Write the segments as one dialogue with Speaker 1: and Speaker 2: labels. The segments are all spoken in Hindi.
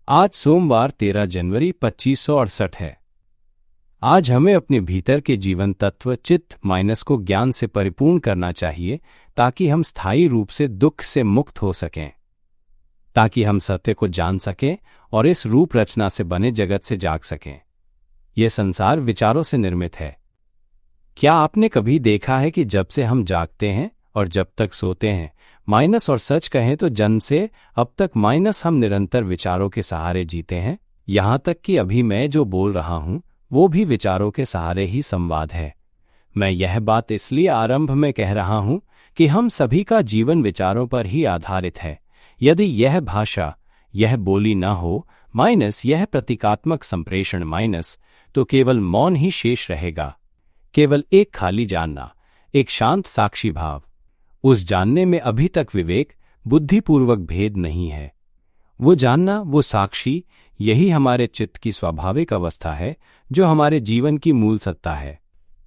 Speaker 1: आज सोमवार 13 जनवरी 2568 है। आज हमें अपने भीतर के जीवन तत्व चित्त माइनस को ज्ञान से परिपूर्ण करना चाहिए ताकि हम स्थायी रूप से दुख से मुक्त हो सकें, ताकि हम सत्य को जान सकें और इस रूप रचना से बने जगत से जाग सकें। यह संसार विचारों से निर्मित है। क्या आपने कभी देखा है कि जब से हम जागते हैं और जब तक सोते हैं माइनस, और सच कहें तो जन्म से अब तक माइनस, हम निरंतर विचारों के सहारे जीते हैं। यहां तक कि अभी मैं जो बोल रहा हूं वो भी विचारों के सहारे ही संवाद है। मैं यह बात इसलिए आरंभ में कह रहा हूं कि हम सभी का जीवन विचारों पर ही आधारित है। यदि यह भाषा, यह बोली न हो माइनस, यह प्रतीकात्मक संप्रेषण माइनस, तो केवल मौन ही शेष रहेगा, केवल एक खाली जानना, एक शांत साक्षी भाव। उस जानने में अभी तक विवेक, बुद्धिपूर्वक भेद नहीं है। वो जानना, वो साक्षी, यही हमारे चित्त की स्वाभाविक अवस्था है, जो हमारे जीवन की मूल सत्ता है।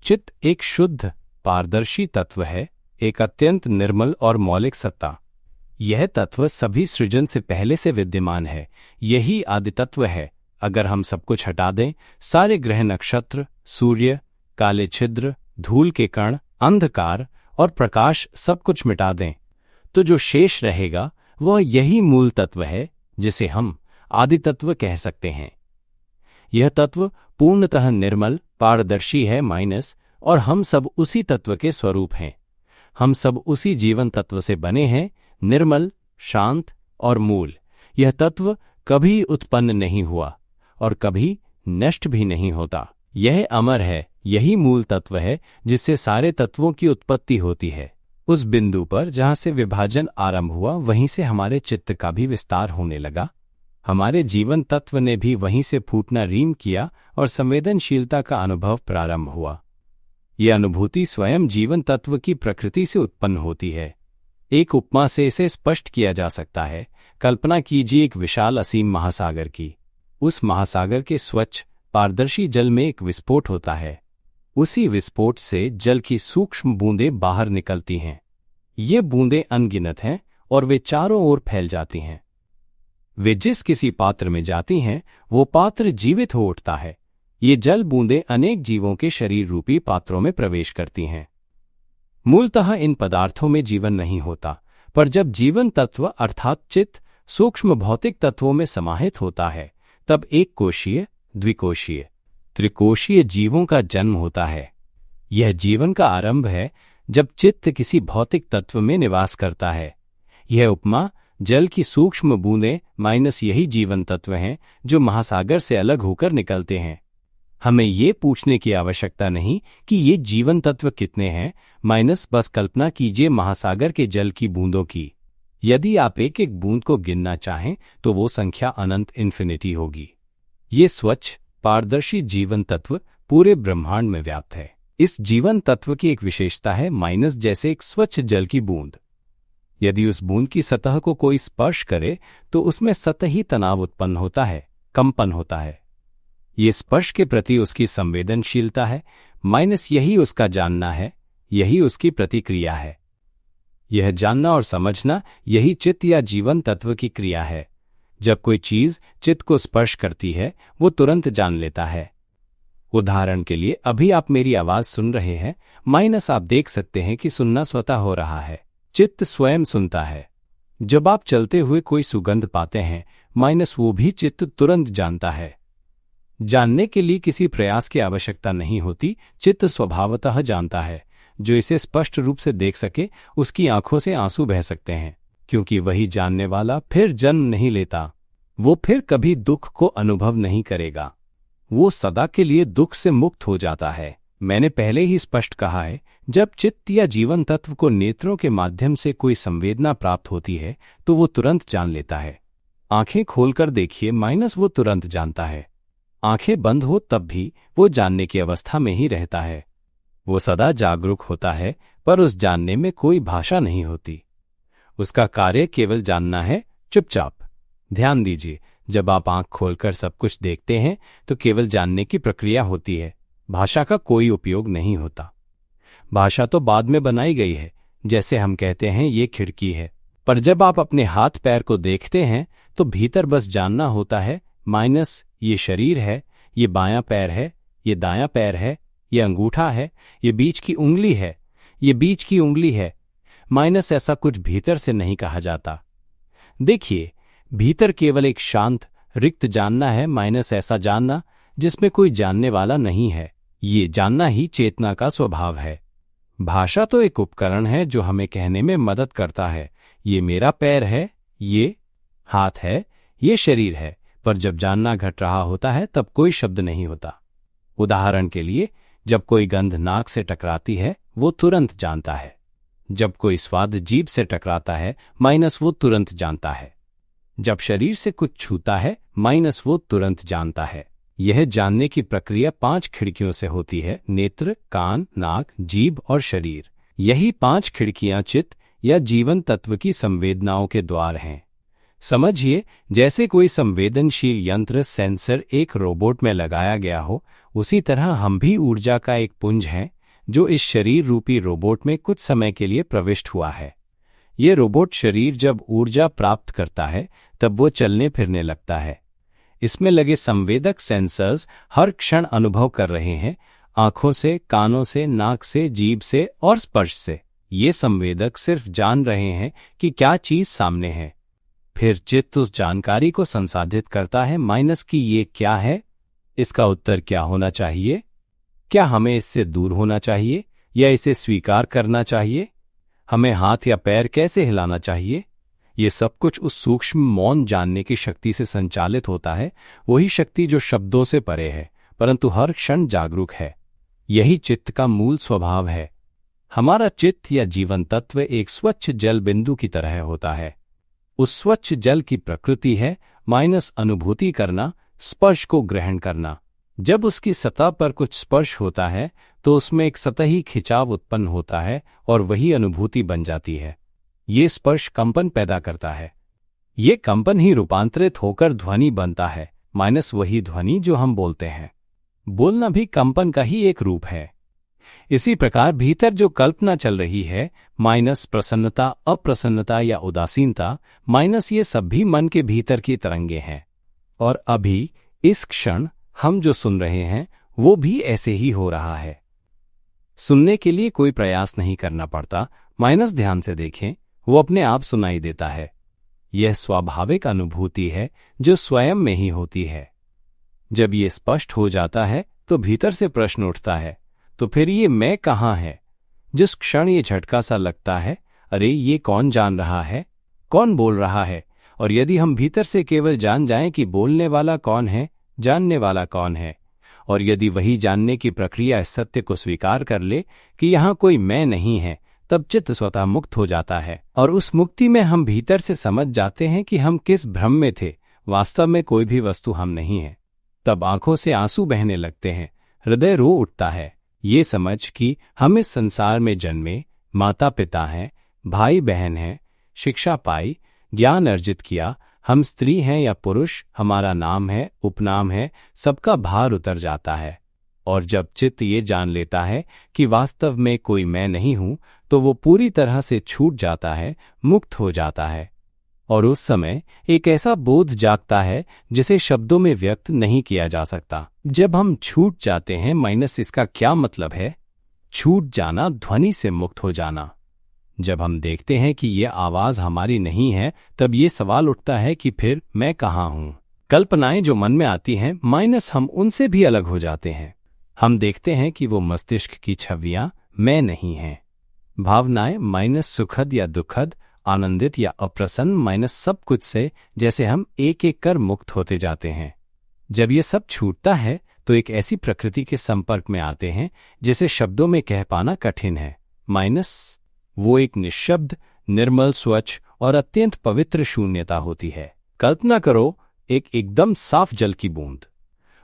Speaker 1: चित्त एक शुद्ध, पारदर्शी तत्व है, एक अत्यंत निर्मल और मौलिक सत्ता। यह तत्व सभी सृजन से पहले से विद्यमान है। यही आदि तत्व है। अगर हम सब कुछ हटा दें, सारे ग्रह, नक्षत्र, सूर्य, काले छिद्र, धूल के कण, अंधकार और प्रकाश, सब कुछ मिटा दें, तो जो शेष रहेगा वह यही मूल तत्व है, जिसे हम आदि तत्व कह सकते हैं। यह तत्व पूर्णतः निर्मल, पारदर्शी है माइनस, और हम सब उसी तत्व के स्वरूप हैं। हम सब उसी जीवन तत्व से बने हैं, निर्मल, शांत और मूल। यह तत्व कभी उत्पन्न नहीं हुआ और कभी नष्ट भी नहीं होता। यह अमर है। यही मूल तत्व है जिससे सारे तत्वों की उत्पत्ति होती है। उस बिंदु पर जहां से विभाजन आरंभ हुआ, वहीं से हमारे चित्त का भी विस्तार होने लगा। हमारे जीवन तत्व ने भी वहीं से फूटना रीम किया और संवेदनशीलता का अनुभव प्रारंभ हुआ। यह अनुभूति स्वयं जीवन तत्व की प्रकृति से उत्पन्न होती है। एक उपमा से इसे स्पष्ट किया जा सकता है। कल्पना कीजिए एक विशाल असीम महासागर की। उस महासागर के स्वच्छ पारदर्शी जल में एक विस्फोट होता है। उसी विस्फोट से जल की सूक्ष्म बूंदें बाहर निकलती हैं। ये बूंदें अनगिनत हैं और वे चारों ओर फैल जाती हैं। वे जिस किसी पात्र में जाती हैं, वो पात्र जीवित हो उठता है। ये जल बूंदें अनेक जीवों के शरीर रूपी पात्रों में प्रवेश करती हैं। मूलतः इन पदार्थों में जीवन नहीं होता, पर जब जीवन तत्व अर्थात चित्त सूक्ष्म भौतिक तत्वों में समाहित होता है, तब एक कोशीय, द्विकोशीय, त्रिकोशीय जीवों का जन्म होता है। यह जीवन का आरंभ है जब चित्त किसी भौतिक तत्व में निवास करता है। यह उपमा जल की सूक्ष्म बूंदें माइनस यही जीवन तत्व हैं जो महासागर से अलग होकर निकलते हैं। हमें ये पूछने की आवश्यकता नहीं कि ये जीवन तत्व कितने हैं माइनस, बस कल्पना कीजिए महासागर के जल की बूंदों की। यदि आप एक एक बूंद को गिनना चाहें तो वो संख्या अनंत, इन्फिनिटी होगी। ये स्वच्छ पारदर्शी जीवन तत्व पूरे ब्रह्मांड में व्याप्त है। इस जीवन तत्व की एक विशेषता है माइनस जैसे एक स्वच्छ जल की बूंद। यदि उस बूंद की सतह को कोई स्पर्श करे तो उसमें सतही तनाव उत्पन्न होता है, कंपन होता है। ये स्पर्श के प्रति उसकी संवेदनशीलता है माइनस, यही उसका जानना है, यही उसकी प्रतिक्रिया है। यह जानना और समझना, यही चित्त या जीवन तत्व की क्रिया है। जब कोई चीज चित्त को स्पर्श करती है, वो तुरंत जान लेता है। उदाहरण के लिए, अभी आप मेरी आवाज सुन रहे हैं माइनस, आप देख सकते हैं कि सुनना स्वतः हो रहा है। चित्त स्वयं सुनता है। जब आप चलते हुए कोई सुगंध पाते हैं माइनस, वो भी चित्त तुरंत जानता है। जानने के लिए किसी प्रयास की आवश्यकता नहीं होती, चित्त स्वभावतः जानता है। जो इसे स्पष्ट रूप से देख सके, उसकी आंखों से आंसू बह सकते हैं, क्योंकि वही जानने वाला फिर जन्म नहीं लेता। वो फिर कभी दुख को अनुभव नहीं करेगा। वो सदा के लिए दुख से मुक्त हो जाता है। मैंने पहले ही स्पष्ट कहा है, जब चित्त या जीवन तत्व को नेत्रों के माध्यम से कोई संवेदना प्राप्त होती है तो वो तुरंत जान लेता है। आंखें खोलकर देखिए माइनस, वो तुरंत जानता है। आंखें बंद हो तब भी वो जानने की अवस्था में ही रहता है। वो सदा जागरूक होता है, पर उस जानने में कोई भाषा नहीं होती। उसका कार्य केवल जानना है, चुपचाप। ध्यान दीजिए, जब आप आंख खोलकर सब कुछ देखते हैं तो केवल जानने की प्रक्रिया होती है। भाषा का कोई उपयोग नहीं होता। भाषा तो बाद में बनाई गई है। जैसे हम कहते हैं ये खिड़की है, पर जब आप अपने हाथ पैर को देखते हैं तो भीतर बस जानना होता है माइनस ये शरीर है, ये बायां पैर है, ये दायां पैर है, ये अंगूठा है, ये बीच की उंगली है, ये बीच की उंगली है। माइनस ऐसा कुछ भीतर से नहीं कहा जाता। देखिए, भीतर केवल एक शांत रिक्त जानना है, माइनस ऐसा जानना जिसमें कोई जानने वाला नहीं है। ये जानना ही चेतना का स्वभाव है। भाषा तो एक उपकरण है जो हमें कहने में मदद करता है, ये मेरा पैर है, ये हाथ है, ये शरीर है। पर जब जानना घट रहा होता है तब कोई शब्द नहीं होता। उदाहरण के लिए, जब कोई गंध नाक से टकराती है वो तुरंत जानता है। जब कोई स्वाद जीभ से टकराता है माइनस वो तुरंत जानता है। जब शरीर से कुछ छूता है माइनस वो तुरंत जानता है। यह जानने की प्रक्रिया 5 खिड़कियों से होती है: नेत्र, कान, नाक, जीभ और शरीर। यही 5 खिड़कियां चित्त या जीवन तत्व की संवेदनाओं के द्वार हैं। समझिए, जैसे कोई संवेदनशील यंत्र सेंसर एक रोबोट में लगाया गया हो, उसी तरह हम भी ऊर्जा का एक पुंज हैं जो इस शरीर रूपी रोबोट में कुछ समय के लिए प्रविष्ट हुआ है। ये रोबोट शरीर जब ऊर्जा प्राप्त करता है तब वो चलने फिरने लगता है। इसमें लगे संवेदक सेंसर्स हर क्षण अनुभव कर रहे हैं, आंखों से, कानों से, नाक से, जीभ से और स्पर्श से। ये संवेदक सिर्फ जान रहे हैं कि क्या चीज सामने है। फिर चित्त उस जानकारी को संसाधित करता है माइनस की ये क्या है, इसका उत्तर क्या होना चाहिए, क्या हमें इससे दूर होना चाहिए या इसे स्वीकार करना चाहिए, हमें हाथ या पैर कैसे हिलाना चाहिए। ये सब कुछ उस सूक्ष्म मौन जानने की शक्ति से संचालित होता है, वही शक्ति जो शब्दों से परे है परंतु हर क्षण जागरूक है। यही चित्त का मूल स्वभाव है। हमारा चित्त या जीवन तत्व एक स्वच्छ जल बिंदु की तरह होता है। उस स्वच्छ जल की प्रकृति है माइनस अनुभूति करना, स्पर्श को ग्रहण करना। जब उसकी सतह पर कुछ स्पर्श होता है तो उसमें एक सतही खिंचाव उत्पन्न होता है और वही अनुभूति बन जाती है। ये स्पर्श कंपन पैदा करता है। ये कंपन ही रूपांतरित होकर ध्वनि बनता है, माइनस वही ध्वनि जो हम बोलते हैं। बोलना भी कंपन का ही एक रूप है। इसी प्रकार भीतर जो कल्पना चल रही है, माइनस प्रसन्नता, अप्रसन्नता या उदासीनता, माइनस ये सब भी मन के भीतर की तरंगे हैं। और अभी इस क्षण हम जो सुन रहे हैं वो भी ऐसे ही हो रहा है। सुनने के लिए कोई प्रयास नहीं करना पड़ता, माइनस ध्यान से देखें, वो अपने आप सुनाई देता है। यह स्वाभाविक अनुभूति है जो स्वयं में ही होती है। जब ये स्पष्ट हो जाता है तो भीतर से प्रश्न उठता है, तो फिर ये मैं कहाँ है। जिस क्षण ये झटका सा लगता है, अरे ये कौन जान रहा है, कौन बोल रहा है, और यदि हम भीतर से केवल जान जाएं कि बोलने वाला कौन है, जानने वाला कौन है, और यदि वही जानने की प्रक्रिया इस सत्य को स्वीकार कर ले कि यहाँ कोई मैं नहीं है, तब चित्त स्वतः मुक्त हो जाता है। और उस मुक्ति में हम भीतर से समझ जाते हैं कि हम किस भ्रम में थे, वास्तव में कोई भी वस्तु हम नहीं है। तब आंखों से आंसू बहने लगते हैं, हृदय रो उठता है, ये समझ कि हम इस संसार में जन्मे, माता पिता हैं, भाई बहन हैं, शिक्षा पाई, ज्ञान अर्जित किया, हम स्त्री हैं या पुरुष, हमारा नाम है, उपनाम है, सबका भार उतर जाता है। और जब चित्त ये जान लेता है कि वास्तव में कोई मैं नहीं हूं, तो वो पूरी तरह से छूट जाता है, मुक्त हो जाता है। और उस समय एक ऐसा बोध जागता है जिसे शब्दों में व्यक्त नहीं किया जा सकता। जब हम छूट जाते हैं, माइनस इसका क्या मतलब है? छूट जाना, ध्वनि से मुक्त हो जाना। जब हम देखते हैं कि ये आवाज हमारी नहीं है, तब ये सवाल उठता है कि फिर मैं कहाँ हूं? कल्पनाएं जो मन में आती हैं, माइनस हम उनसे भी अलग हो जाते हैं। हम देखते हैं कि वो मस्तिष्क की छवियां मैं नहीं हैं। भावनाएं, माइनस सुखद या दुखद, आनंदित या अप्रसन्न, माइनस सब कुछ से जैसे हम एक एक कर मुक्त होते जाते हैं। जब ये सब छूटता है तो एक ऐसी प्रकृति के संपर्क में आते हैं जिसे शब्दों में कह पाना कठिन है। माइनस वो एक निःशब्द, निर्मल, स्वच्छ और अत्यंत पवित्र शून्यता होती है। कल्पना करो एक एकदम साफ जल की बूंद।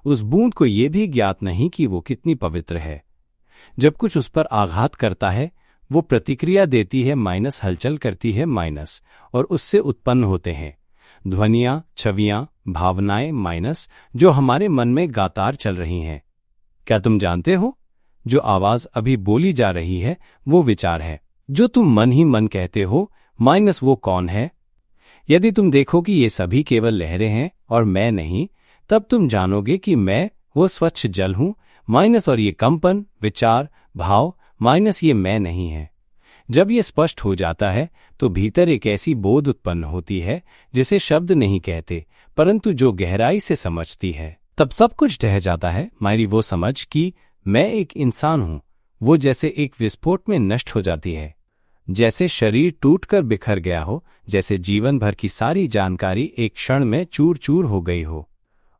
Speaker 1: उस बूंद को ये भी ज्ञात नहीं कि वो कितनी पवित्र है। जब कुछ उस पर आघात करता है, वो प्रतिक्रिया देती है, माइनस हलचल करती है, माइनस, और उससे उत्पन्न होते हैं ध्वनियां, छवियां, भावनाएं, माइनस, जो हमारे मन में गातार चल रही हैं। क्या तुम जानते हो, जो आवाज अभी बोली जा रही है वो विचार है, जो तुम मन ही मन कहते हो, माइनस वो कौन है? यदि तुम देखो कि ये सभी केवल लहरें हैं और मैं नहीं, तब तुम जानोगे कि मैं वो स्वच्छ जल हूं माइनस, और ये कंपन, विचार, भाव माइनस ये मैं नहीं है। जब ये स्पष्ट हो जाता है तो भीतर एक ऐसी बोध उत्पन्न होती है जिसे शब्द नहीं कहते, परंतु जो गहराई से समझती है। तब सब कुछ ढह जाता है। मेरी वो समझ कि मैं एक इंसान हूं, वो जैसे एक विस्फोट में नष्ट हो जाती है। जैसे शरीर टूटकर बिखर गया हो, जैसे जीवन भर की सारी जानकारी एक क्षण में चूर चूर हो गई हो।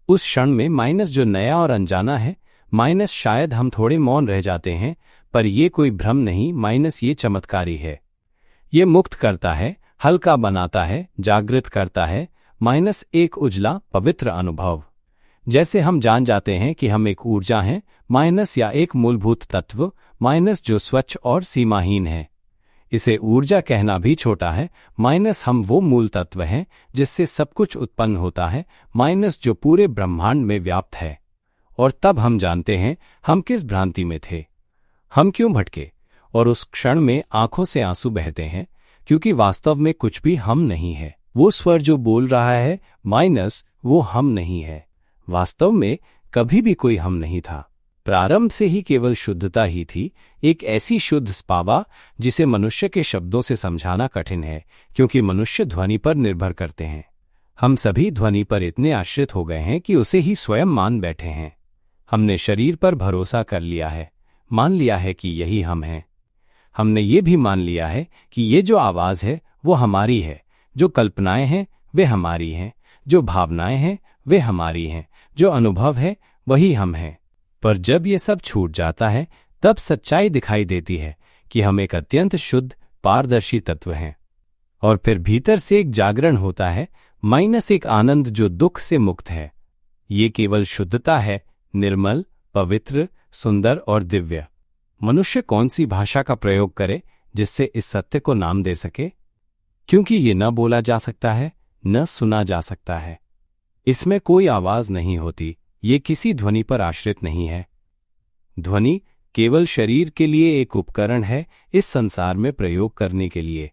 Speaker 1: उस क्षण में माइनस जो नया और अनजाना है, माइनस शायद हम थोड़े मौन रह जाते हैं, पर ये कोई भ्रम नहीं, माइनस ये चमत्कारी है। ये मुक्त करता है, हल्का बनाता है, जागृत करता है। माइनस एक उजला पवित्र अनुभव। जैसे हम जान जाते हैं कि हम एक ऊर्जा हैं, माइनस, या एक मूलभूत तत्व, माइनस जो स्वच्छ और सीमाहीन है। इसे ऊर्जा कहना भी छोटा है। माइनस हम वो मूल तत्व हैं जिससे सब कुछ उत्पन्न होता है, माइनस जो पूरे ब्रह्मांड में व्याप्त है। और तब हम जानते हैं हम किस भ्रांति में थे, हम क्यों भटके, और उस क्षण में आंखों से आंसू बहते हैं, क्योंकि वास्तव में कुछ भी हम नहीं है। वो स्वर जो बोल रहा है माइनस, वो हम नहीं है। वास्तव में कभी भी कोई हम नहीं था। प्रारंभ से ही केवल शुद्धता ही थी, एक ऐसी शुद्ध स्पावा जिसे मनुष्य के शब्दों से समझाना कठिन है, क्योंकि मनुष्य ध्वनि पर निर्भर करते हैं। हम सभी ध्वनि पर इतने आश्रित हो गए हैं कि उसे ही स्वयं मान बैठे हैं। हमने शरीर पर भरोसा कर लिया है, मान लिया है कि यही हम हैं। हमने ये भी मान लिया है कि ये जो आवाज है वो हमारी है, जो कल्पनाएं हैं वे हमारी हैं, जो भावनाएं हैं वे हमारी हैं, जो अनुभव है वही हम हैं। पर जब ये सब छूट जाता है तब सच्चाई दिखाई देती है कि हम एक अत्यंत शुद्ध पारदर्शी तत्व हैं। और फिर भीतर से एक जागरण होता है, माइनस एक आनंद जो दुख से मुक्त है। ये केवल शुद्धता है, निर्मल, पवित्र, सुंदर और दिव्य। मनुष्य कौन सी भाषा का प्रयोग करे जिससे इस सत्य को नाम दे सके, क्योंकि ये न बोला जा सकता है, न सुना जा सकता है। इसमें कोई आवाज नहीं होती, ये किसी ध्वनि पर आश्रित नहीं है। ध्वनि केवल शरीर के लिए एक उपकरण है, इस संसार में प्रयोग करने के लिए।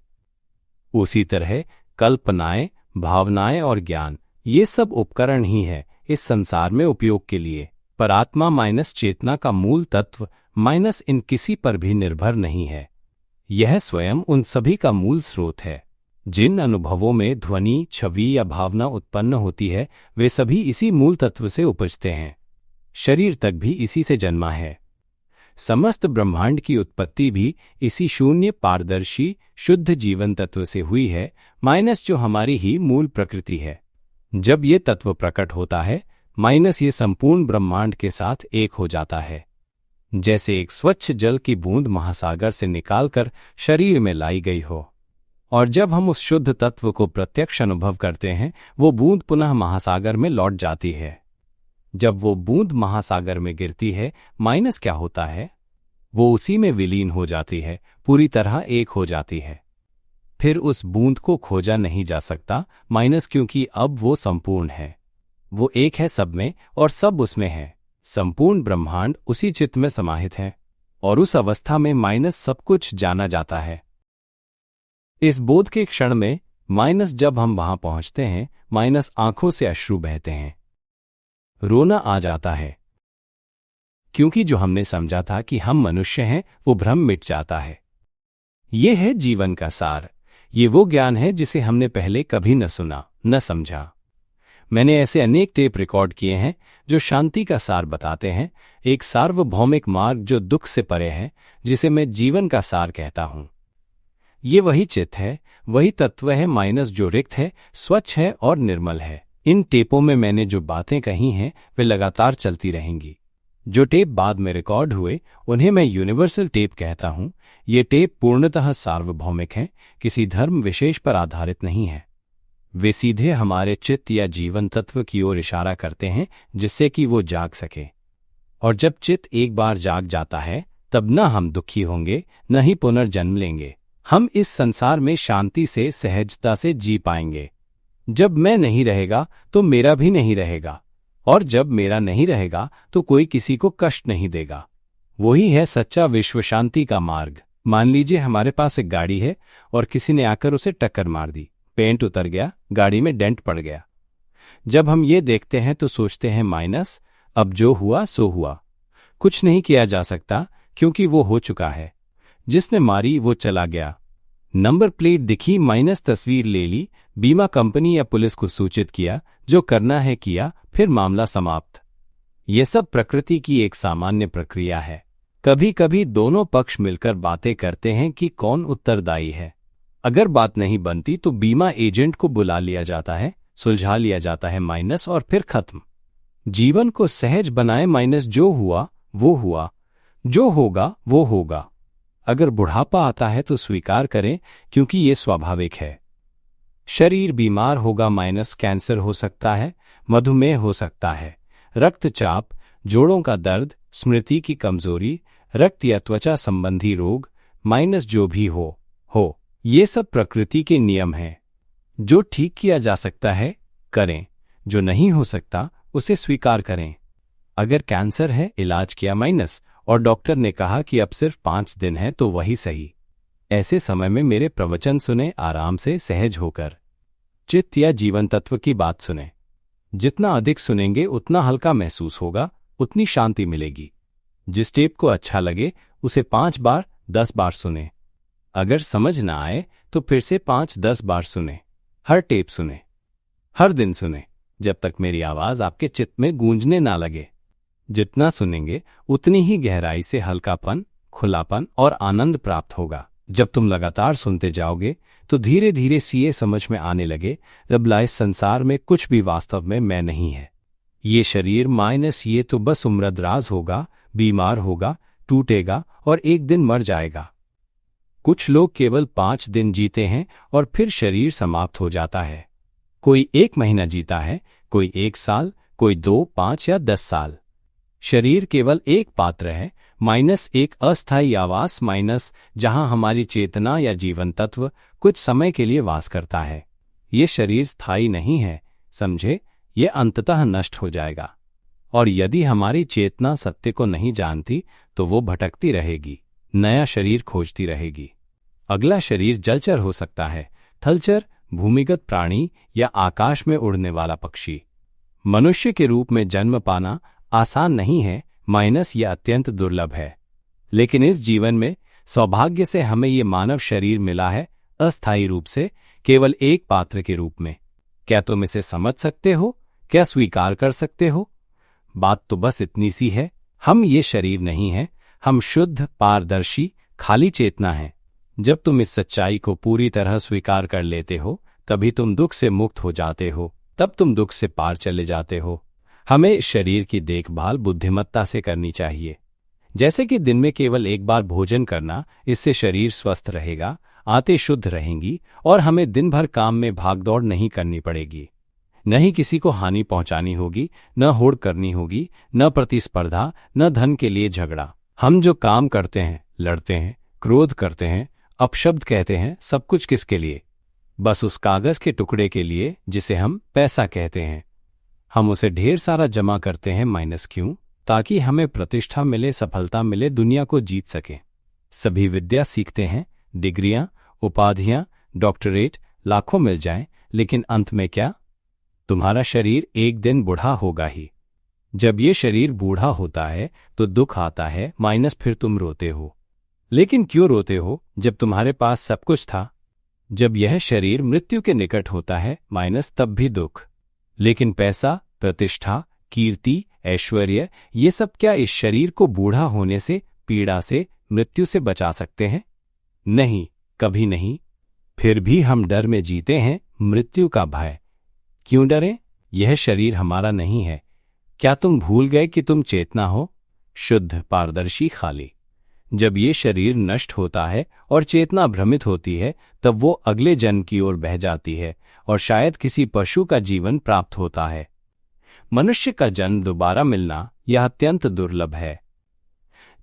Speaker 1: उसी तरह कल्पनाएं, भावनाएं और ज्ञान, ये सब उपकरण ही है इस संसार में उपयोग के लिए। पर आत्मा माइनस चेतना का मूल तत्व माइनस इन किसी पर भी निर्भर नहीं है। यह स्वयं उन सभी का मूल स्रोत है। जिन अनुभवों में ध्वनि, छवि या भावना उत्पन्न होती है वे सभी इसी मूल तत्व से उपजते हैं। शरीर तक भी इसी से जन्मा है। समस्त ब्रह्मांड की उत्पत्ति भी इसी शून्य, पारदर्शी, शुद्ध जीवन तत्व से हुई है, माइनस जो हमारी ही मूल प्रकृति है। जब ये तत्व प्रकट होता है, माइनस ये संपूर्ण ब्रह्मांड के साथ एक हो जाता है। जैसे एक स्वच्छ जल की बूंद महासागर से निकालकर शरीर में लाई गई हो। और जब हम उस शुद्ध तत्व को प्रत्यक्ष अनुभव करते हैं, वो बूंद पुनः महासागर में लौट जाती है। जब वो बूंद महासागर में गिरती है, माइनस क्या होता है? वो उसी में विलीन हो जाती है, पूरी तरह एक हो जाती है। फिर उस बूंद को खोजा नहीं जा सकता, माइनस, क्योंकि अब वो संपूर्ण है। वो एक है सब में और सब उसमें है। संपूर्ण ब्रह्मांड उसी चित्त में समाहित है, और उस अवस्था में माइनस सब कुछ जाना जाता है। इस बोध के क्षण में माइनस जब हम वहां पहुंचते हैं, माइनस आंखों से अश्रु बहते हैं, रोना आ जाता है, क्योंकि जो हमने समझा था कि हम मनुष्य हैं वो भ्रम मिट जाता है। ये है जीवन का सार। ये वो ज्ञान है जिसे हमने पहले कभी न सुना, न समझा। मैंने ऐसे अनेक टेप रिकॉर्ड किए हैं जो शांति का सार बताते हैं, एक सार्वभौमिक मार्ग जो दुख से परे है, जिसे मैं जीवन का सार कहता हूं। ये वही चित्त है, वही तत्व है माइनस जो रिक्त है, स्वच्छ है और निर्मल है। इन टेपों में मैंने जो बातें कही हैं वे लगातार चलती रहेंगी। जो टेप बाद में रिकॉर्ड हुए उन्हें मैं यूनिवर्सल टेप कहता हूं। ये टेप पूर्णतः सार्वभौमिक हैं, किसी धर्म विशेष पर आधारित नहीं है। वे सीधे हमारे चित्त या जीवन तत्व की ओर इशारा करते हैं जिससे कि वो जाग सके। और जब चित्त एक बार जाग जाता है तब न हम दुखी होंगे, न ही पुनर्जन्म लेंगे। हम इस संसार में शांति से, सहजता से जी पाएंगे। जब मैं नहीं रहेगा तो मेरा भी नहीं रहेगा, और जब मेरा नहीं रहेगा तो कोई किसी को कष्ट नहीं देगा। वही है सच्चा विश्व शांति का मार्ग। मान लीजिए हमारे पास एक गाड़ी है और किसी ने आकर उसे टक्कर मार दी। पेंट उतर गया, गाड़ी में डेंट पड़ गया। जब हम ये देखते हैं तो सोचते हैं माइनस, अब जो हुआ सो हुआ, कुछ नहीं किया जा सकता क्योंकि वो हो चुका है। जिसने मारी वो चला गया, नंबर प्लेट दिखी, माइनस तस्वीर ले ली, बीमा कंपनी या पुलिस को सूचित किया, जो करना है किया, फिर मामला समाप्त। ये सब प्रकृति की एक सामान्य प्रक्रिया है। कभी कभी दोनों पक्ष मिलकर बातें करते हैं कि कौन उत्तरदायी है। अगर बात नहीं बनती तो बीमा एजेंट को बुला लिया जाता है, सुलझा लिया जाता है माइनस, और फिर खत्म। जीवन को सहज बनाए माइनस, जो हुआ वो हुआ, जो होगा वो होगा। अगर बुढ़ापा आता है तो स्वीकार करें क्योंकि ये स्वाभाविक है। शरीर बीमार होगा माइनस, कैंसर हो सकता है, मधुमेह हो सकता है, रक्तचाप, जोड़ों का दर्द, स्मृति की कमजोरी, रक्त या त्वचा संबंधी रोग माइनस, जो भी हो ये सब प्रकृति के नियम हैं। जो ठीक किया जा सकता है करें, जो नहीं हो सकता उसे स्वीकार करें। अगर कैंसर है, इलाज किया माइनस, और डॉक्टर ने कहा कि अब सिर्फ 5 दिन है, तो वही सही। ऐसे समय में मेरे प्रवचन सुने, आराम से, सहज होकर। चित्त या जीवन तत्व की बात सुने। जितना अधिक सुनेंगे उतना हल्का महसूस होगा, उतनी शांति मिलेगी। जिस टेप को अच्छा लगे उसे 5 बार 10 बार सुने। अगर समझ ना आए तो फिर से 5-10 बार सुने। हर टेप सुने, हर दिन सुने, जब तक मेरी आवाज आपके चित्त में गूंजने ना लगे। जितना सुनेंगे उतनी ही गहराई से हल्कापन, खुलापन और आनंद प्राप्त होगा। जब तुम लगातार सुनते जाओगे तो धीरे धीरे ये समझ में आने लगे, रबला, इस संसार में कुछ भी वास्तव में मैं नहीं है। ये शरीर माइनस, ये तो बस उम्रदराज होगा, बीमार होगा, टूटेगा और एक दिन मर जाएगा। कुछ लोग केवल 5 दिन जीते हैं और फिर शरीर समाप्त हो जाता है। कोई 1 महीना जीता है, कोई 1 साल, कोई 2, 5 या 10 साल। शरीर केवल एक पात्र है माइनस, एक अस्थायी आवास माइनस, जहां हमारी चेतना या जीवन तत्व कुछ समय के लिए वास करता है। ये शरीर स्थायी नहीं है, समझे, ये अंततः नष्ट हो जाएगा। और यदि हमारी चेतना सत्य को नहीं जानती तो वो भटकती रहेगी, नया शरीर खोजती रहेगी। अगला शरीर जलचर हो सकता है, थलचर, भूमिगत प्राणी या आकाश में उड़ने वाला पक्षी। मनुष्य के रूप में जन्म पाना आसान नहीं है माइनस, यह अत्यंत दुर्लभ है। लेकिन इस जीवन में सौभाग्य से हमें ये मानव शरीर मिला है, अस्थायी रूप से, केवल एक पात्र के रूप में। क्या तुम इसे समझ सकते हो? क्या स्वीकार कर सकते हो? बात तो बस इतनी सी है, हम ये शरीर नहीं हैं, हम शुद्ध, पारदर्शी, खाली चेतना हैं। जब तुम इस सच्चाई को पूरी तरह स्वीकार कर लेते हो तभी तुम दुख से मुक्त हो जाते हो, तब तुम दुख से पार चले जाते हो। हमें इस शरीर की देखभाल बुद्धिमत्ता से करनी चाहिए। जैसे कि दिन में केवल एक बार भोजन करना, इससे शरीर स्वस्थ रहेगा, आंतें शुद्ध रहेंगी और हमें दिन भर काम में भागदौड़ नहीं करनी पड़ेगी। न ही किसी को हानि पहुंचानी होगी, न होड़ करनी होगी, न प्रतिस्पर्धा, न धन के लिए झगड़ा। हम जो काम करते हैं, लड़ते हैं, क्रोध करते हैं, अपशब्द कहते हैं, सब कुछ किसके लिए? बस उस कागज के टुकड़े के लिए जिसे हम पैसा कहते हैं। हम उसे ढेर सारा जमा करते हैं माइनस, क्यों? ताकि हमें प्रतिष्ठा मिले, सफलता मिले, दुनिया को जीत सके। सभी विद्या सीखते हैं, डिग्रियां, उपाधियां, डॉक्टरेट लाखों मिल जाएं, लेकिन अंत में क्या? तुम्हारा शरीर एक दिन बूढ़ा होगा ही। जब ये शरीर बूढ़ा होता है तो दुख आता है माइनस, फिर तुम रोते हो। लेकिन क्यों रोते हो जब तुम्हारे पास सब कुछ था? जब यह शरीर मृत्यु के निकट होता है माइनस, तब भी दुख। लेकिन पैसा, प्रतिष्ठा, कीर्ति, ऐश्वर्य, ये सब क्या इस शरीर को बूढ़ा होने से, पीड़ा से, मृत्यु से बचा सकते हैं? नहीं, कभी नहीं। फिर भी हम डर में जीते हैं, मृत्यु का भय। क्यों डरें? यह शरीर हमारा नहीं है। क्या तुम भूल गए कि तुम चेतना हो, शुद्ध, पारदर्शी, खाली? जब ये शरीर नष्ट होता है और चेतना भ्रमित होती है तब वो अगले जन्म की ओर बह जाती है और शायद किसी पशु का जीवन प्राप्त होता है। मनुष्य का जन्म दोबारा मिलना यह अत्यंत दुर्लभ है।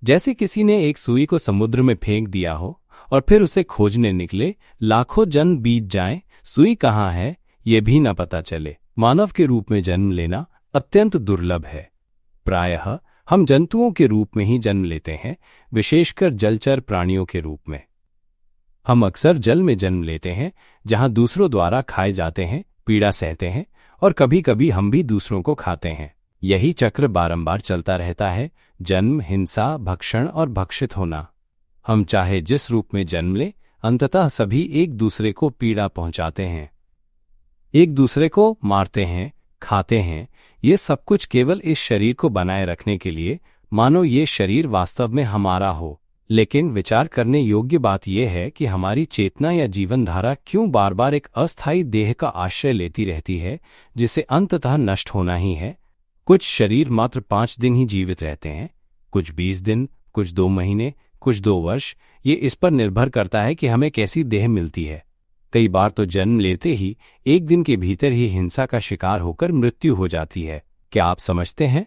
Speaker 1: जैसे किसी ने एक सुई को समुद्र में फेंक दिया हो और फिर उसे खोजने निकले, लाखों जन्म बीत जाएं, सुई कहाँ है ये भी न पता चले। मानव के रूप में जन्म लेना अत्यंत दुर्लभ है। प्रायः हम जंतुओं के रूप में ही जन्म लेते हैं, विशेषकर जलचर प्राणियों के रूप में। हम अक्सर जल में जन्म लेते हैं, जहां दूसरों द्वारा खाए जाते हैं, पीड़ा सहते हैं, और कभी कभी हम भी दूसरों को खाते हैं। यही चक्र बारंबार चलता रहता है, जन्म, हिंसा, भक्षण और भक्षित होना। हम चाहे जिस रूप में जन्म लें, अंततः सभी एक दूसरे को पीड़ा पहुंचाते हैं, एक दूसरे को मारते हैं, खाते हैं। ये सब कुछ केवल इस शरीर को बनाए रखने के लिए, मानो ये शरीर वास्तव में हमारा हो। लेकिन विचार करने योग्य बात यह है कि हमारी चेतना या जीवन धारा क्यों बार बार एक अस्थायी देह का आश्रय लेती रहती है, जिसे अंततः नष्ट होना ही है। कुछ शरीर मात्र 5 दिन ही जीवित रहते हैं, कुछ 20 दिन, कुछ 2 महीने, कुछ 2 वर्ष। ये इस पर निर्भर करता है कि हमें कैसी देह मिलती है। कई बार तो जन्म लेते ही 1 दिन के भीतर ही हिंसा का शिकार होकर मृत्यु हो जाती है। क्या आप समझते हैं?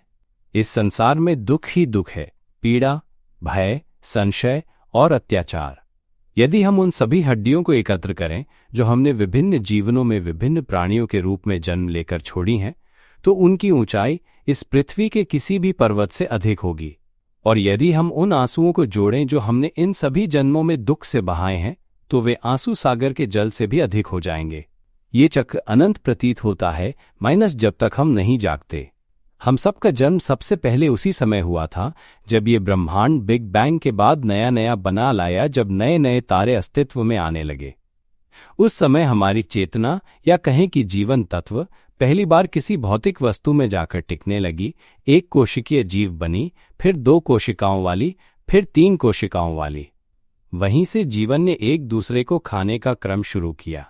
Speaker 1: इस संसार में दुख ही दुख है, पीड़ा, भय, संशय और अत्याचार। यदि हम उन सभी हड्डियों को एकत्र करें जो हमने विभिन्न जीवनों में विभिन्न प्राणियों के रूप में जन्म लेकर छोड़ी हैं, तो उनकी ऊंचाई इस पृथ्वी के किसी भी पर्वत से अधिक होगी। और यदि हम उन आंसुओं को जोड़ें जो हमने इन सभी जन्मों में दुख से बहाए हैं, तो वे आंसू सागर के जल से भी अधिक हो जाएंगे। ये चक्र अनंत प्रतीत होता है, माइनस जब तक हम नहीं जागते। हम सबका जन्म सबसे पहले उसी समय हुआ था जब ये ब्रह्मांड बिग बैंग के बाद नया नया बना लाया, जब नए नए तारे अस्तित्व में आने लगे। उस समय हमारी चेतना या कहें कि जीवन तत्व पहली बार किसी भौतिक वस्तु में जाकर टिकने लगी। 1 कोशिकीय जीव बनी, फिर 2 कोशिकाओं वाली, फिर 3 कोशिकाओं वाली। वहीं से जीवन ने एक दूसरे को खाने का क्रम शुरू किया।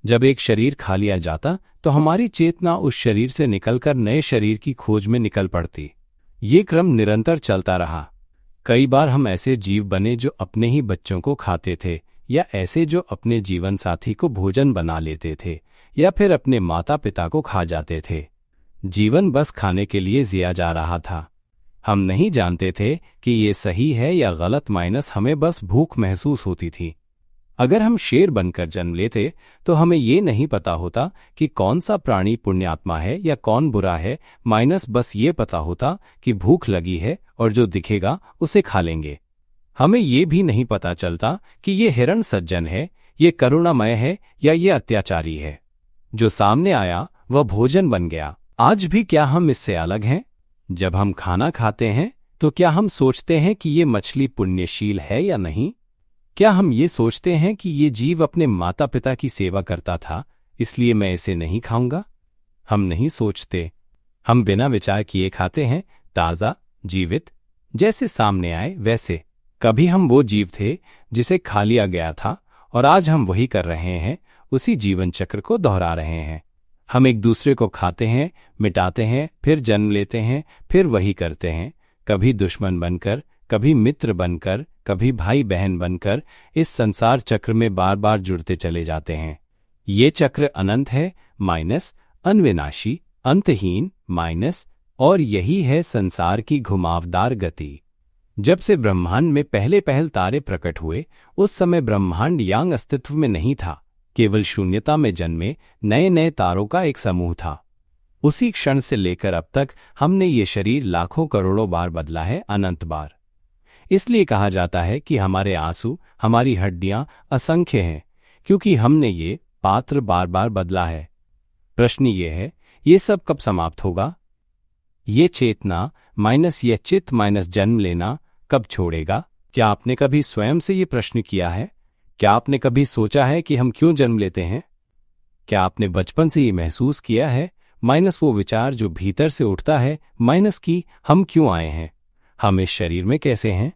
Speaker 1: जब एक शरीर खा लिया जाता तो हमारी चेतना उस शरीर से निकलकर नए शरीर की खोज में निकल पड़ती। ये क्रम निरंतर चलता रहा। कई बार हम ऐसे जीव बने जो अपने ही बच्चों को खाते थे, या ऐसे जो अपने जीवन साथी को भोजन बना लेते थे, या फिर अपने माता पिता को खा जाते थे। जीवन बस खाने के लिए जिया जा रहा था। हम नहीं जानते थे कि ये सही है या गलत, माइनस हमें बस भूख महसूस होती थी। अगर हम शेर बनकर जन्म लेते तो हमें ये नहीं पता होता कि कौन सा प्राणी पुण्यात्मा है या कौन बुरा है, माइनस बस ये पता होता कि भूख लगी है और जो दिखेगा उसे खा लेंगे। हमें ये भी नहीं पता चलता कि ये हिरण सज्जन है, ये करुणामय है या ये अत्याचारी है। जो सामने आया वह भोजन बन गया। आज भी क्या हम इससे अलग हैं? जब हम खाना खाते हैं तो क्या हम सोचते हैं कि ये मछली पुण्यशील है या नहीं? क्या हम ये सोचते हैं कि ये जीव अपने माता पिता की सेवा करता था, इसलिए मैं इसे नहीं खाऊंगा? हम नहीं सोचते। हम बिना विचार किए खाते हैं, ताज़ा, जीवित, जैसे सामने आए वैसे। कभी हम वो जीव थे जिसे खा लिया गया था, और आज हम वही कर रहे हैं, उसी जीवन चक्र को दोहरा रहे हैं। हम एक दूसरे को खाते हैं, मिटाते हैं, फिर जन्म लेते हैं, फिर वही करते हैं, कभी दुश्मन बनकर, कभी मित्र बनकर, कभी भाई बहन बनकर इस संसार चक्र में बार बार जुड़ते चले जाते हैं। ये चक्र अनंत है, माइनस अनविनाशी, अंतहीन, माइनस, और यही है संसार की घुमावदार गति। जब से ब्रह्मांड में पहले तारे प्रकट हुए, उस समय ब्रह्मांड यांग अस्तित्व में नहीं था, केवल शून्यता में जन्मे नए नए तारों का एक समूह था। उसी क्षण से लेकर अब तक हमने ये शरीर लाखों करोड़ों बार बदला है, अनंत बार। इसलिए कहा जाता है कि हमारे आंसू, हमारी हड्डियां असंख्य हैं, क्योंकि हमने ये पात्र बार बार बदला है। प्रश्न ये है, ये सब कब समाप्त होगा? ये चेतना माइनस ये चित्त माइनस जन्म लेना कब छोड़ेगा? क्या आपने कभी स्वयं से ये प्रश्न किया है? क्या आपने कभी सोचा है कि हम क्यों जन्म लेते हैं? क्या आपने बचपन से ये महसूस किया है, माइनस वो विचार जो भीतर से उठता है, माइनस की हम क्यों आए हैं, हम इस शरीर में कैसे हैं,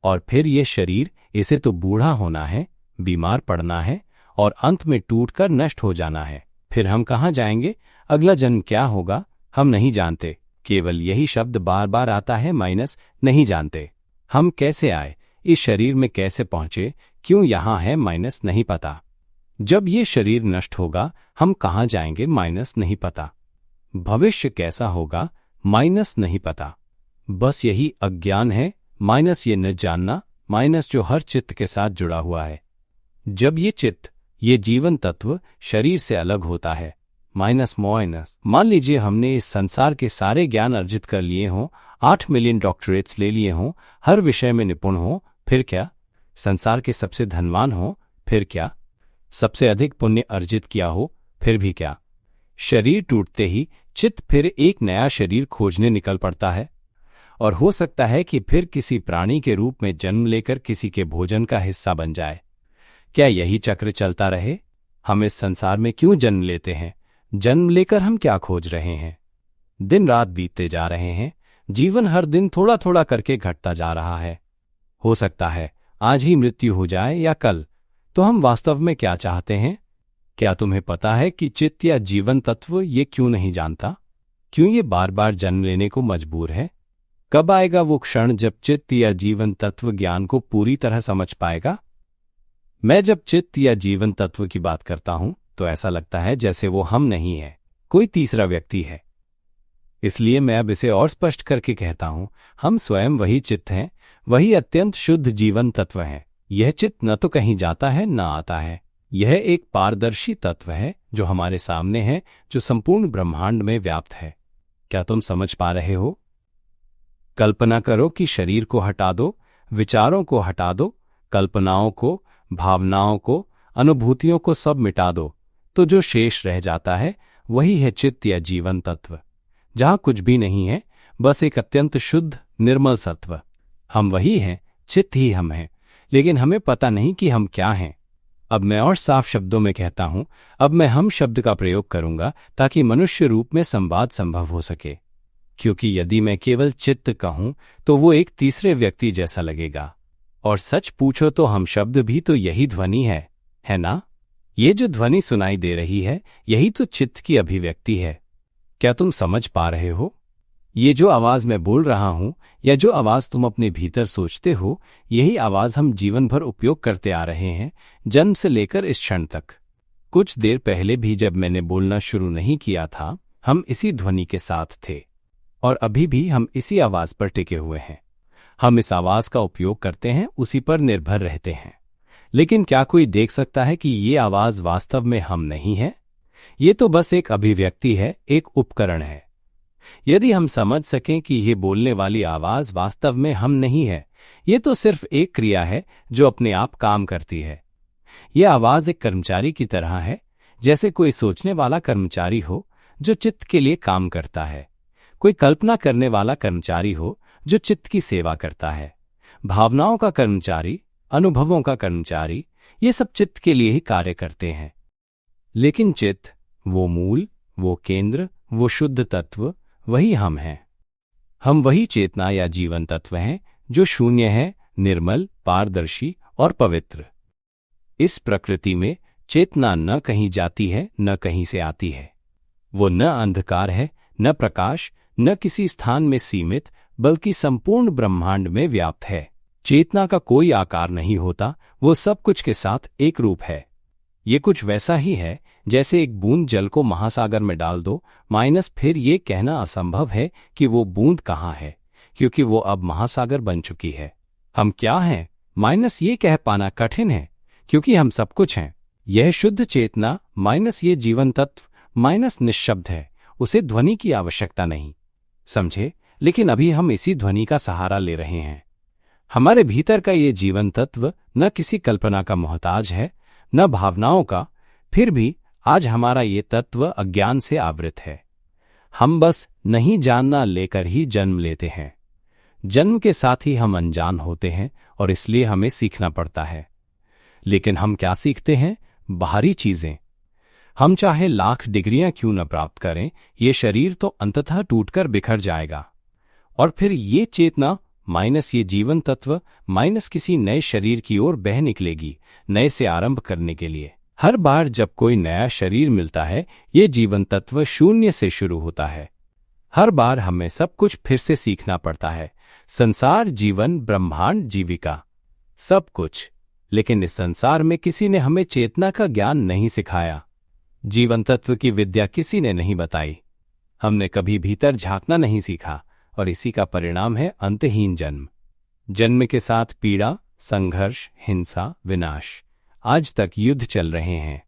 Speaker 1: और फिर ये शरीर, इसे तो बूढ़ा होना है, बीमार पड़ना है और अंत में टूटकर नष्ट हो जाना है। फिर हम कहाँ जाएंगे? अगला जन्म क्या होगा? हम नहीं जानते। केवल यही शब्द बार बार आता है, माइनस नहीं जानते। हम कैसे आए, इस शरीर में कैसे पहुंचे, क्यों यहां है, माइनस नहीं पता। जब ये शरीर नष्ट होगा हम कहाँ जाएंगे, माइनस नहीं पता। भविष्य कैसा होगा, माइनस नहीं पता। बस यही अज्ञान है, माइनस ये न जानना, माइनस जो हर चित्त के साथ जुड़ा हुआ है। जब ये चित्त, ये जीवन तत्व शरीर से अलग होता है, माइनस मान लीजिए हमने इस संसार के सारे ज्ञान अर्जित कर लिए हों, 8 मिलियन डॉक्टरेट्स ले लिए हों, हर विषय में निपुण हों, फिर क्या? संसार के सबसे धनवान हों, फिर क्या? सबसे अधिक पुण्य अर्जित किया हो, फिर भी क्या? शरीर टूटते ही चित्त फिर एक नया शरीर खोजने निकल पड़ता है, और हो सकता है कि फिर किसी प्राणी के रूप में जन्म लेकर किसी के भोजन का हिस्सा बन जाए। क्या यही चक्र चलता रहे? हम इस संसार में क्यों जन्म लेते हैं? जन्म लेकर हम क्या खोज रहे हैं? दिन रात बीतते जा रहे हैं, जीवन हर दिन थोड़ा थोड़ा करके घटता जा रहा है। हो सकता है आज ही मृत्यु हो जाए या कल, तो हम वास्तव में क्या चाहते हैं? क्या तुम्हें पता है कि चित्त या जीवन तत्व ये क्यों नहीं जानता? क्यों ये बार बार जन्म लेने को मजबूर है? कब आएगा वो क्षण जब चित्त या जीवन तत्व ज्ञान को पूरी तरह समझ पाएगा? मैं जब चित्त या जीवन तत्व की बात करता हूं तो ऐसा लगता है जैसे वो हम नहीं है, कोई तीसरा व्यक्ति है। इसलिए मैं अब इसे और स्पष्ट करके कहता हूं, हम स्वयं वही चित्त हैं, वही अत्यंत शुद्ध जीवन तत्व हैं। यह चित्त न तो कहीं जाता है न आता है। यह एक पारदर्शी तत्व है जो हमारे सामने है, जो संपूर्ण ब्रह्मांड में व्याप्त है। क्या तुम समझ पा रहे हो? कल्पना करो कि शरीर को हटा दो, विचारों को हटा दो, कल्पनाओं को, भावनाओं को, अनुभूतियों को सब मिटा दो, तो जो शेष रह जाता है वही है चित्त या जीवन तत्व, जहां कुछ भी नहीं है, बस एक अत्यंत शुद्ध निर्मल सत्व। हम वही हैं, चित्त ही हम हैं, लेकिन हमें पता नहीं कि हम क्या हैं। अब मैं और साफ शब्दों में कहता हूं, अब मैं हम शब्द का प्रयोग करूंगा ताकि मनुष्य रूप में संवाद संभव हो सके, क्योंकि यदि मैं केवल चित्त कहूं तो वो एक तीसरे व्यक्ति जैसा लगेगा। और सच पूछो तो हम शब्द भी तो यही ध्वनि है ना? ये जो ध्वनि सुनाई दे रही है, यही तो चित्त की अभिव्यक्ति है। क्या तुम समझ पा रहे हो? ये जो आवाज मैं बोल रहा हूं, या जो आवाज तुम अपने भीतर सोचते हो, यही आवाज हम जीवन भर उपयोग करते आ रहे हैं, जन्म से लेकर इस क्षण तक। कुछ देर पहले भी जब मैंने बोलना शुरू नहीं किया था, हम इसी ध्वनि के साथ थे, और अभी भी हम इसी आवाज पर टिके हुए हैं। हम इस आवाज का उपयोग करते हैं, उसी पर निर्भर रहते हैं। लेकिन क्या कोई देख सकता है कि ये आवाज वास्तव में हम नहीं है? ये तो बस एक अभिव्यक्ति है, एक उपकरण है। यदि हम समझ सकें कि ये बोलने वाली आवाज वास्तव में हम नहीं है, ये तो सिर्फ एक क्रिया है जो अपने आप काम करती है। यह आवाज एक कर्मचारी की तरह है, जैसे कोई सोचने वाला कर्मचारी हो जो चित्त के लिए काम करता है, कोई कल्पना करने वाला कर्मचारी हो जो चित्त की सेवा करता है, भावनाओं का कर्मचारी, अनुभवों का कर्मचारी, ये सब चित्त के लिए ही कार्य करते हैं। लेकिन चित्त, वो मूल, वो केंद्र, वो शुद्ध तत्व, वही हम हैं। हम वही चेतना या जीवन तत्व हैं जो शून्य है, निर्मल, पारदर्शी और पवित्र। इस प्रकृति में चेतना न कहीं जाती है न कहीं से आती है। वो न अंधकार है, न प्रकाश, न किसी स्थान में सीमित, बल्कि संपूर्ण ब्रह्मांड में व्याप्त है। चेतना का कोई आकार नहीं होता, वो सब कुछ के साथ एक रूप है। ये कुछ वैसा ही है जैसे एक बूंद जल को महासागर में डाल दो, माइनस फिर ये कहना असंभव है कि वो बूंद कहाँ है, क्योंकि वो अब महासागर बन चुकी है। हम क्या हैं, माइनस ये कह पाना कठिन है, क्योंकि हम सब कुछ हैं। यह शुद्ध चेतना माइनस ये जीवन तत्व माइनस निःशब्द है, उसे ध्वनि की आवश्यकता नहीं, समझे? लेकिन अभी हम इसी ध्वनि का सहारा ले रहे हैं। हमारे भीतर का ये जीवन तत्व न किसी कल्पना का मोहताज है, न भावनाओं का। फिर भी आज हमारा ये तत्व अज्ञान से आवृत है। हम बस नहीं जानना लेकर ही जन्म लेते हैं। जन्म के साथ ही हम अनजान होते हैं, और इसलिए हमें सीखना पड़ता है। लेकिन हम क्या सीखते हैं? बाहरी चीजें। हम चाहे लाख डिग्रियां क्यों न प्राप्त करें, ये शरीर तो अंततः टूटकर बिखर जाएगा। और फिर ये चेतना माइनस ये जीवन तत्व माइनस किसी नए शरीर की ओर बह निकलेगी, नए से आरंभ करने के लिए। हर बार जब कोई नया शरीर मिलता है, ये जीवन तत्व शून्य से शुरू होता है। हर बार हमें सब कुछ फिर से सीखना पड़ता है, संसार, जीवन, ब्रह्मांड, जीविका, सब कुछ। लेकिन इस संसार में किसी ने हमें चेतना का ज्ञान नहीं सिखाया, जीवन तत्व की विद्या किसी ने नहीं बताई। हमने कभी भीतर झांकना नहीं सीखा, और इसी का परिणाम है अंतहीन जन्म। जन्म के साथ पीड़ा, संघर्ष, हिंसा, विनाश। आज तक युद्ध चल रहे हैं।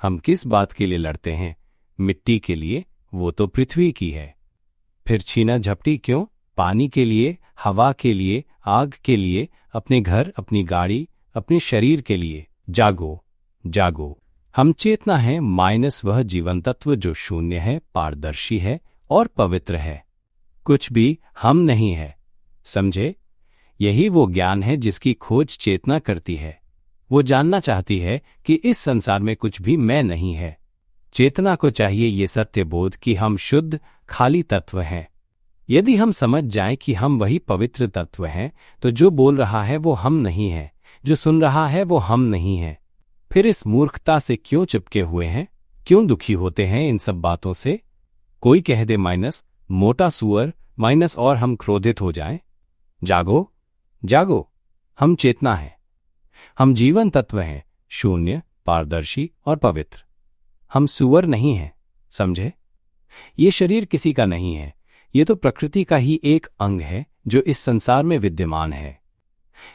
Speaker 1: हम किस बात के लिए लड़ते हैं? मिट्टी के लिए, वो तो पृथ्वी की है। फिर छीना झपटी क्यों? पानी के लिए, हवा के लिए, आग के लिए, अपने घर, अपनी गाड़ी, अपने शरीर के लिए। जागो, जागो। हम चेतना हैं माइनस वह जीवन तत्व जो शून्य है, पारदर्शी है और पवित्र है। कुछ भी हम नहीं है, समझे? यही वो ज्ञान है जिसकी खोज चेतना करती है। वो जानना चाहती है कि इस संसार में कुछ भी मैं नहीं है। चेतना को चाहिए ये सत्य बोध कि हम शुद्ध, खाली तत्व हैं। यदि हम समझ जाएं कि हम वही पवित्र तत्व हैं, तो जो बोल रहा है वो हम नहीं है, जो सुन रहा है वो हम नहीं है। फिर इस मूर्खता से क्यों चिपके हुए हैं? क्यों दुखी होते हैं इन सब बातों से? कोई कह दे माइनस, मोटा सुअर माइनस, और हम क्रोधित हो जाएं। जागो, जागो। हम चेतना हैं, हम जीवन तत्व हैं, शून्य, पारदर्शी और पवित्र। हम सुअर नहीं हैं, समझे? ये शरीर किसी का नहीं है, ये तो प्रकृति का ही एक अंग है जो इस संसार में विद्यमान है।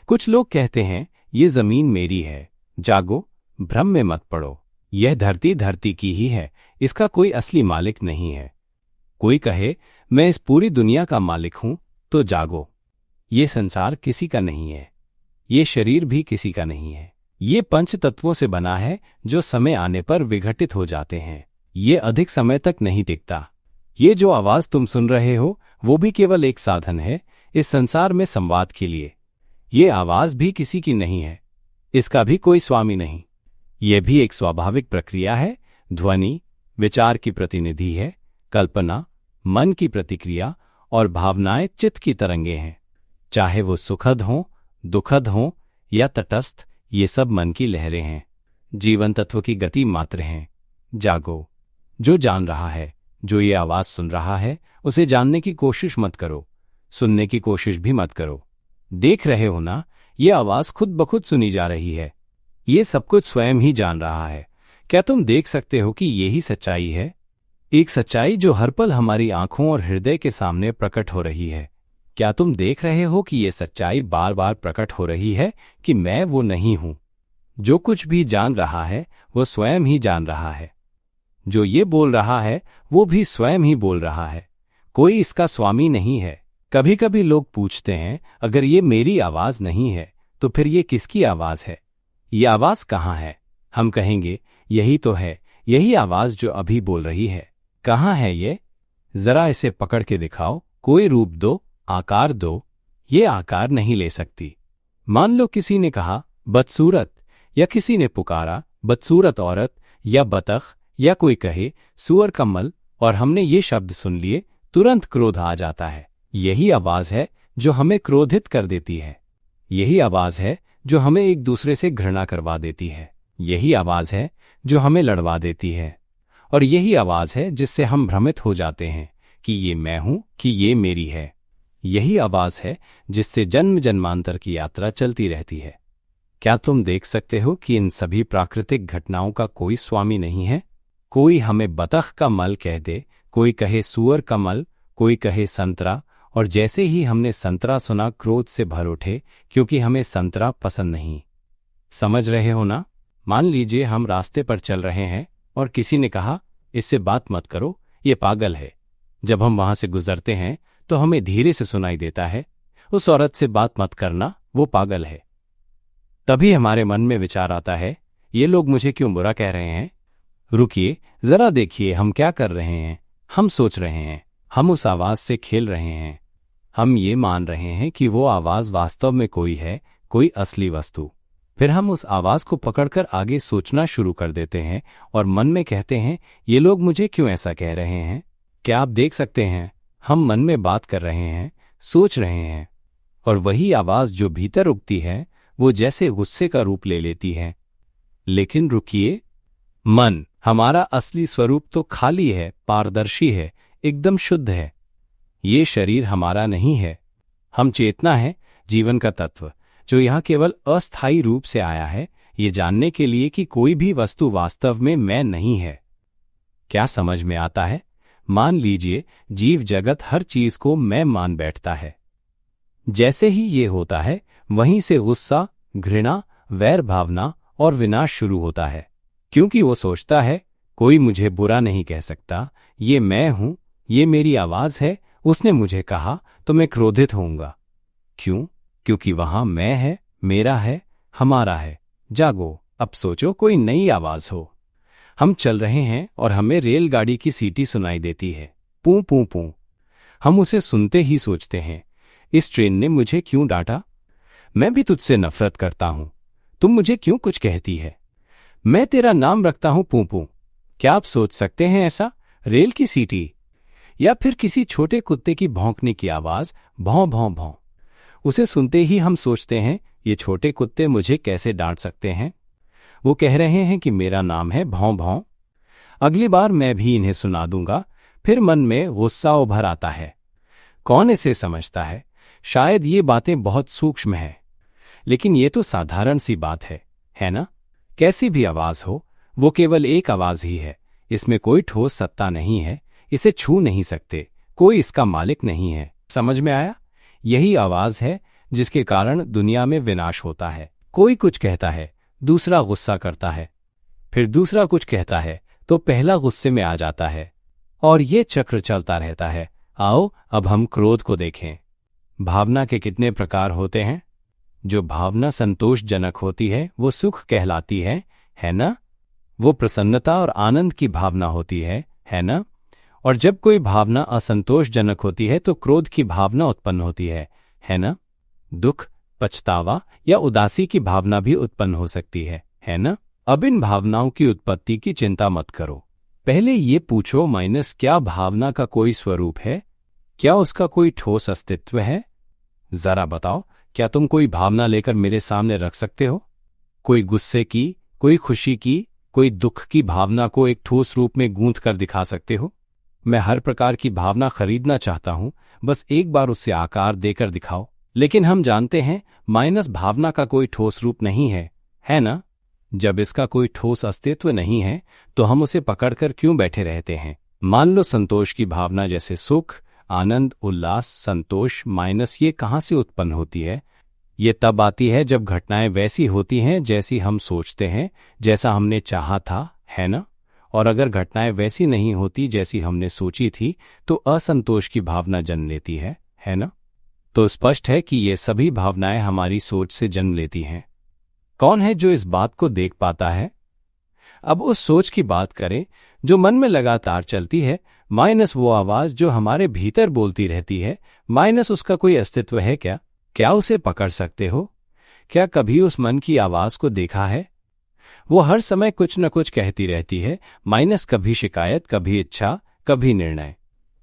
Speaker 1: कुछ लोग कहते हैं ये जमीन मेरी है। जागो, भ्रम में मत पड़ो। यह धरती धरती की ही है, इसका कोई असली मालिक नहीं है। कोई कहे मैं इस पूरी दुनिया का मालिक हूं, तो जागो। ये संसार किसी का नहीं है, ये शरीर भी किसी का नहीं है। ये पंच तत्वों से बना है जो समय आने पर विघटित हो जाते हैं। ये अधिक समय तक नहीं टिकता। ये जो आवाज तुम सुन रहे हो वो भी केवल एक साधन है इस संसार में संवाद के लिए। ये आवाज भी किसी की नहीं है, इसका भी कोई स्वामी नहीं। यह भी एक स्वाभाविक प्रक्रिया है। ध्वनि विचार की प्रतिनिधि है, कल्पना मन की प्रतिक्रिया और भावनाएं चित्त की तरंगे हैं। चाहे वो सुखद हों, दुखद हों या तटस्थ, ये सब मन की लहरें हैं, जीवन तत्व की गति मात्र हैं। जागो। जो जान रहा है, जो ये आवाज सुन रहा है, उसे जानने की कोशिश मत करो, सुनने की कोशिश भी मत करो। देख रहे हो ना, ये आवाज खुद ब खुद सुनी जा रही है। ये सब कुछ स्वयं ही जान रहा है। क्या तुम देख सकते हो कि यही सच्चाई है? एक सच्चाई जो हर पल हमारी आंखों और हृदय के सामने प्रकट हो रही है। क्या तुम देख रहे हो कि ये सच्चाई बार बार प्रकट हो रही है कि मैं वो नहीं हूं? जो कुछ भी जान रहा है वो स्वयं ही जान रहा है। जो ये बोल रहा है वो भी स्वयं ही बोल रहा है। कोई इसका स्वामी नहीं है। कभी कभी लोग पूछते हैं, अगर ये मेरी आवाज नहीं है तो फिर ये किसकी आवाज है? ये आवाज कहाँ है? हम कहेंगे यही तो है, यही आवाज जो अभी बोल रही है। कहाँ है ये? जरा इसे पकड़ के दिखाओ, कोई रूप दो, आकार दो। ये आकार नहीं ले सकती। मान लो किसी ने कहा बदसूरत, या किसी ने पुकारा बदसूरत औरत या बतख, या कोई कहे सुअर कम्मल, और हमने ये शब्द सुन लिए, तुरंत क्रोध आ जाता है। यही आवाज है जो हमें क्रोधित कर देती है। यही आवाज है जो हमें एक दूसरे से घृणा करवा देती है। यही आवाज है जो हमें लड़वा देती है। और यही आवाज है जिससे हम भ्रमित हो जाते हैं कि ये मैं हूं, कि ये मेरी है। यही आवाज है जिससे जन्म जन्मांतर की यात्रा चलती रहती है। क्या तुम देख सकते हो कि इन सभी प्राकृतिक घटनाओं का कोई स्वामी नहीं है? कोई हमें बतख का मल कह दे, कोई कहे सुअर का मल, कोई कहे संतरा, और जैसे ही हमने संतरा सुना क्रोध से भर उठे क्योंकि हमें संतरा पसंद नहीं। समझ रहे हो ना? मान लीजिए हम रास्ते पर चल रहे हैं और किसी ने कहा इससे बात मत करो, ये पागल है। जब हम वहां से गुजरते हैं तो हमें धीरे से सुनाई देता है, उस औरत से बात मत करना, वो पागल है। तभी हमारे मन में विचार आता है, ये लोग मुझे क्यों बुरा कह रहे हैं? रुकिए, जरा देखिए हम क्या कर रहे हैं। हम सोच रहे हैं, हम उस आवाज से खेल रहे हैं। हम ये मान रहे हैं कि वो आवाज वास्तव में कोई है, कोई असली वस्तु। फिर हम उस आवाज को पकड़कर आगे सोचना शुरू कर देते हैं और मन में कहते हैं, ये लोग मुझे क्यों ऐसा कह रहे हैं? क्या आप देख सकते हैं, हम मन में बात कर रहे हैं, सोच रहे हैं, और वही आवाज जो भीतर उगती है वो जैसे गुस्से का रूप ले लेती है। लेकिन रुकिए, मन, हमारा असली स्वरूप तो खाली है, पारदर्शी है, एकदम शुद्ध है। ये शरीर हमारा नहीं है। हम चेतना है, जीवन का तत्व, जो यहाँ केवल अस्थायी रूप से आया है, ये जानने के लिए कि कोई भी वस्तु वास्तव में मैं नहीं है। क्या समझ में आता है? मान लीजिए जीव जगत हर चीज को मैं मान बैठता है। जैसे ही ये होता है, वहीं से गुस्सा, घृणा, वैर भावना और विनाश शुरू होता है, क्योंकि वो सोचता है कोई मुझे बुरा नहीं कह सकता, ये मैं हूं, ये मेरी आवाज है, उसने मुझे कहा तो मैं क्रोधित होऊंगा। क्यों? क्योंकि वहां मैं है, मेरा है, हमारा है। जागो। अब सोचो कोई नई आवाज हो। हम चल रहे हैं और हमें रेलगाड़ी की सीटी सुनाई देती है, पू पू पू। हम उसे सुनते ही सोचते हैं, इस ट्रेन ने मुझे क्यों डांटा? मैं भी तुझसे नफरत करता हूं, तुम मुझे क्यों कुछ कहती है? मैं तेरा नाम रखता हूं पू पू। क्या आप सोच सकते हैं ऐसा? रेल की सीटी या फिर किसी छोटे कुत्ते की भौंकने की आवाज, भौं भौं भौं। उसे सुनते ही हम सोचते हैं, ये छोटे कुत्ते मुझे कैसे डांट सकते हैं? वो कह रहे हैं कि मेरा नाम है भौं भौं। अगली बार मैं भी इन्हें सुना दूंगा। फिर मन में गुस्सा उभर आता है। कौन इसे समझता है? शायद ये बातें बहुत सूक्ष्म हैं, लेकिन ये तो साधारण सी बात है ना? कैसी भी आवाज हो, वो केवल एक आवाज ही है। इसमें कोई ठोस सत्ता नहीं है, इसे छू नहीं सकते, कोई इसका मालिक नहीं है। समझ में आया? यही आवाज है जिसके कारण दुनिया में विनाश होता है। कोई कुछ कहता है, दूसरा गुस्सा करता है, फिर दूसरा कुछ कहता है तो पहला गुस्से में आ जाता है, और ये चक्र चलता रहता है। आओ अब हम क्रोध को देखें। भावना के कितने प्रकार होते हैं? जो भावना संतोषजनक होती है वो सुख कहलाती है ना? वो प्रसन्नता और आनंद की भावना होती है ना? और जब कोई भावना असंतोषजनक होती है तो क्रोध की भावना उत्पन्न होती है ना? दुख, पछतावा या उदासी की भावना भी उत्पन्न हो सकती है ना? अब इन भावनाओं की उत्पत्ति की चिंता मत करो। पहले ये पूछो, क्या भावना का कोई स्वरूप है? क्या उसका कोई ठोस अस्तित्व है? जरा बताओ, क्या तुम कोई भावना लेकर मेरे सामने रख सकते हो? कोई गुस्से की, कोई खुशी की, कोई दुख की भावना को एक ठोस रूप में गूंथ कर दिखा सकते हो? मैं हर प्रकार की भावना खरीदना चाहता हूं, बस एक बार उससे आकार देकर दिखाओ। लेकिन हम जानते हैं भावना का कोई ठोस रूप नहीं है ना? जब इसका कोई ठोस अस्तित्व नहीं है तो हम उसे पकड़कर क्यों बैठे रहते हैं? मान लो संतोष की भावना, जैसे सुख, आनंद, उल्लास, संतोष ये कहाँ से उत्पन्न होती है? ये तब आती है जब घटनाएं वैसी होती हैं जैसी हम सोचते हैं, जैसा हमने चाहा था, है ना? और अगर घटनाएं वैसी नहीं होती जैसी हमने सोची थी तो असंतोष की भावना जन्म लेती है ना? तो स्पष्ट है कि ये सभी भावनाएं हमारी सोच से जन्म लेती हैं। कौन है जो इस बात को देख पाता है? अब उस सोच की बात करें जो मन में लगातार चलती है, वो आवाज जो हमारे भीतर बोलती रहती है, उसका कोई अस्तित्व है क्या? क्या उसे पकड़ सकते हो? क्या कभी उस मन की आवाज को देखा है? वो हर समय कुछ न कुछ कहती रहती है, कभी शिकायत, कभी इच्छा, कभी निर्णय।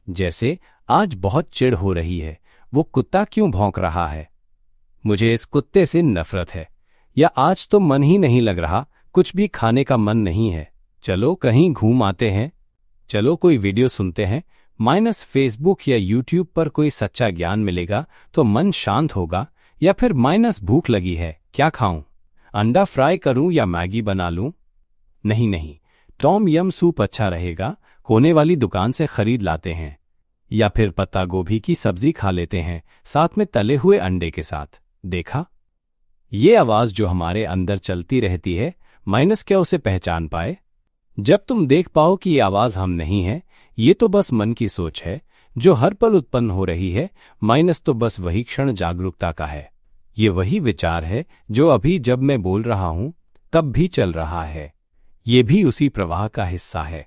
Speaker 1: जैसे आज बहुत चिढ़ हो रही है, वो कुत्ता क्यों भौंक रहा है? मुझे इस कुत्ते से नफरत है। या आज तो मन ही नहीं लग रहा, कुछ भी खाने का मन नहीं है, चलो कहीं घूम आते हैं। चलो कोई वीडियो सुनते हैं, फेसबुक या यूट्यूब पर कोई सच्चा ज्ञान मिलेगा तो मन शांत होगा। या फिर भूख लगी है, क्या खाऊं? अंडा फ्राई करूं या मैगी बना लूं? नहीं, टॉम यम सूप अच्छा रहेगा, कोने वाली दुकान से खरीद लाते हैं। या फिर पत्ता गोभी की सब्जी खा लेते हैं, साथ में तले हुए अंडे के साथ। देखा? ये आवाज जो हमारे अंदर चलती रहती है, क्या उसे पहचान पाए? जब तुम देख पाओ कि ये आवाज हम नहीं है, ये तो बस मन की सोच है जो हर पल उत्पन्न हो रही है, तो बस वही क्षण जागरूकता का है। ये वही विचार है जो अभी जब मैं बोल रहा हूं तब भी चल रहा है। ये भी उसी प्रवाह का हिस्सा है।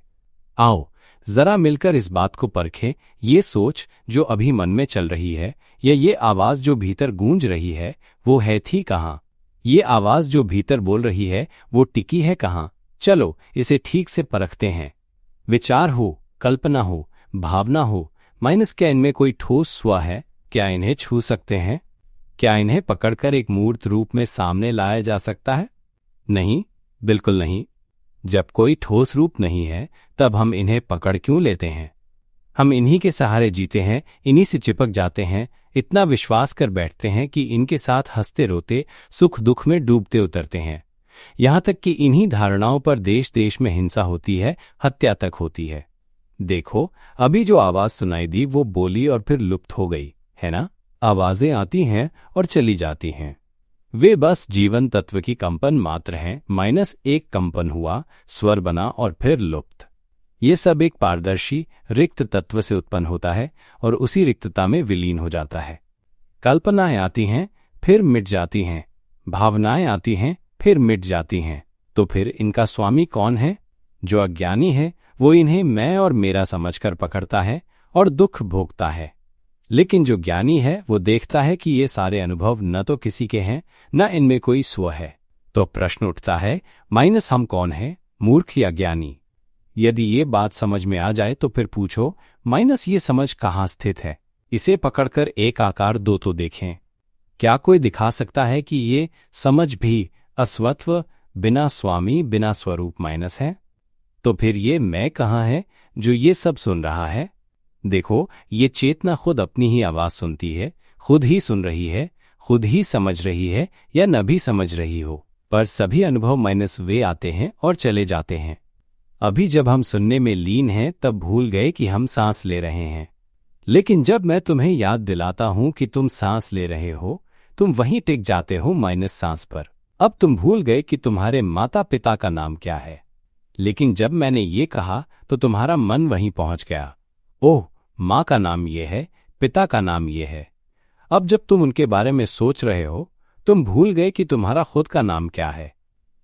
Speaker 1: आओ जरा मिलकर इस बात को परखें, ये सोच जो अभी मन में चल रही है या ये आवाज जो भीतर गूंज रही है, वो है थी कहाँ? ये आवाज जो भीतर बोल रही है वो टिकी है कहाँ? चलो इसे ठीक से परखते हैं। विचार हो, कल्पना हो, भावना हो, क्या इनमें कोई ठोस स्व है? क्या इन्हें छू सकते हैं? क्या इन्हें पकड़कर एक मूर्त रूप में सामने लाया जा सकता है? नहीं, बिल्कुल नहीं। जब कोई ठोस रूप नहीं है तब हम इन्हें पकड़ क्यों लेते हैं? हम इन्हीं के सहारे जीते हैं, इन्हीं से चिपक जाते हैं, इतना विश्वास कर बैठते हैं कि इनके साथ हंसते रोते, सुख दुख में डूबते उतरते हैं। यहां तक कि इन्हीं धारणाओं पर देश देश में हिंसा होती है, हत्या तक होती है। देखो, अभी जो आवाज सुनाई दी वो बोली और फिर लुप्त हो गई, है ना? आवाजें आती हैं और चली जाती हैं, वे बस जीवन तत्व की कंपन मात्र हैं। एक कंपन हुआ, स्वर बना और फिर लुप्त। ये सब एक पारदर्शी रिक्त तत्व से उत्पन्न होता है और उसी रिक्तता में विलीन हो जाता है। कल्पनाएं आती हैं, फिर मिट जाती हैं। भावनाएं आती हैं, फिर मिट जाती हैं। तो फिर इनका स्वामी कौन है? जो अज्ञानी है वो इन्हें मैं और मेरा समझकर पकड़ता है और दुख भोगता है। लेकिन जो ज्ञानी है वो देखता है कि ये सारे अनुभव न तो किसी के हैं, न इनमें कोई स्व है। तो प्रश्न उठता है, माइनस हम कौन है, मूर्ख या ज्ञानी? यदि ये बात समझ में आ जाए तो फिर पूछो, माइनस ये समझ कहाँ स्थित है? इसे पकड़कर एक आकार दो तो देखें। क्या कोई दिखा सकता है कि ये समझ भी अस्वत्व, बिना स्वामी, बिना स्वरूप माइनस है? तो फिर ये मैं कहाँ है जो ये सब सुन रहा है? देखो, ये चेतना खुद अपनी ही आवाज सुनती है, खुद ही सुन रही है, खुद ही समझ रही है या न भी समझ रही हो, पर सभी अनुभव माइनस वे आते हैं और चले जाते हैं। अभी जब हम सुनने में लीन हैं तब भूल गए कि हम सांस ले रहे हैं। लेकिन जब मैं तुम्हें याद दिलाता हूं कि तुम सांस ले रहे हो, तुम वहीं टिक जाते हो माइनस सांस पर। अब तुम भूल गए कि तुम्हारे माता पिता का नाम क्या है। लेकिन जब मैंने ये कहा तो तुम्हारा मन वहीं पहुंच गया। ओह, माँ का नाम ये है, पिता का नाम ये है। अब जब तुम उनके बारे में सोच रहे हो, तुम भूल गए कि तुम्हारा खुद का नाम क्या है।